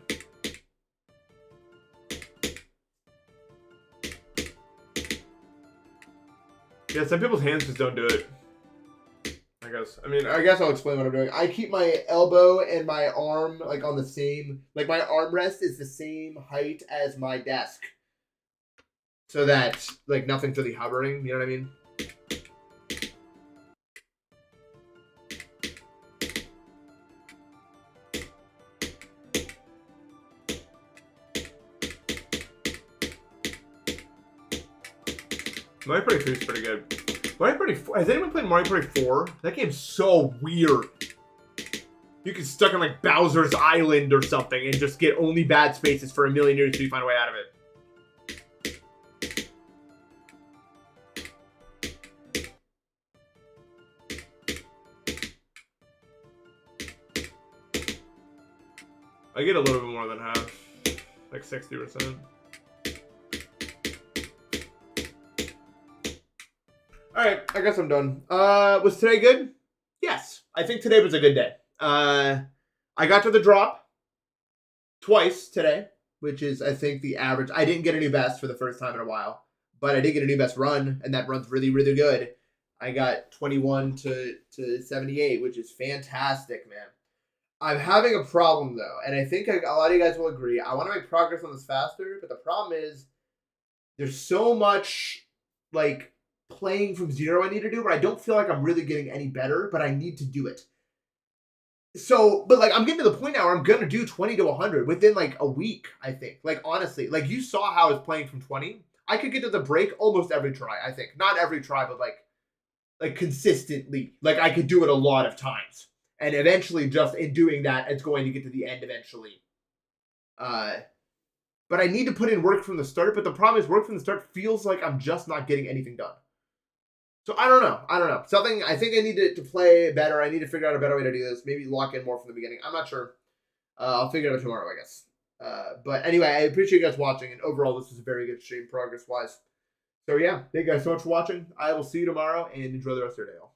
Yeah, some people's hands just don't do it. I guess. I mean, I guess I'll explain what I'm doing. I keep my elbow and my arm like on the same, like my armrest is the same height as my desk. So that like nothing's really hovering, you know what I mean? Mario Party 3 is pretty good. Mario Party 4, has anyone played Mario Party 4? That game's so weird. You get stuck on like Bowser's Island or something and just get only bad spaces for a million years until you find a way out of it. I get a little bit more than half, like 60%. Alright, I guess I'm done. Was today good? Yes, I think today was a good day. I got to the drop twice today, which is, I think, the average. I didn't get a new best for the first time in a while, but I did get a new best run, and that run's really, really good. I got 21 to 78, which is fantastic, man. I'm having a problem though, and I think a lot of you guys will agree. I want to make progress on this faster, but the problem is there's so much like playing from zero I need to do, but I don't feel like I'm really getting any better, but I need to do it. So, but like I'm getting to the point now where I'm gonna do 20 to 100 within like a week, I think. Like honestly, like you saw how I was playing from 20. I could get to the break almost every try, I think. Not every try, but like consistently. Like I could do it a lot of times. And eventually just in doing that, it's going to get to the end eventually. Uh but I need to put in work from the start, but the problem is work from the start feels like I'm just not getting anything done. So I don't know. Something I think I need to play better. I need to figure out a better way to do this. Maybe lock in more from the beginning. I'm not sure. I'll figure it out tomorrow, I guess. But anyway, I appreciate you guys watching, and overall, this was a very good stream progress-wise. So yeah, thank you guys so much for watching. I will see you tomorrow, and enjoy the rest of your day, all.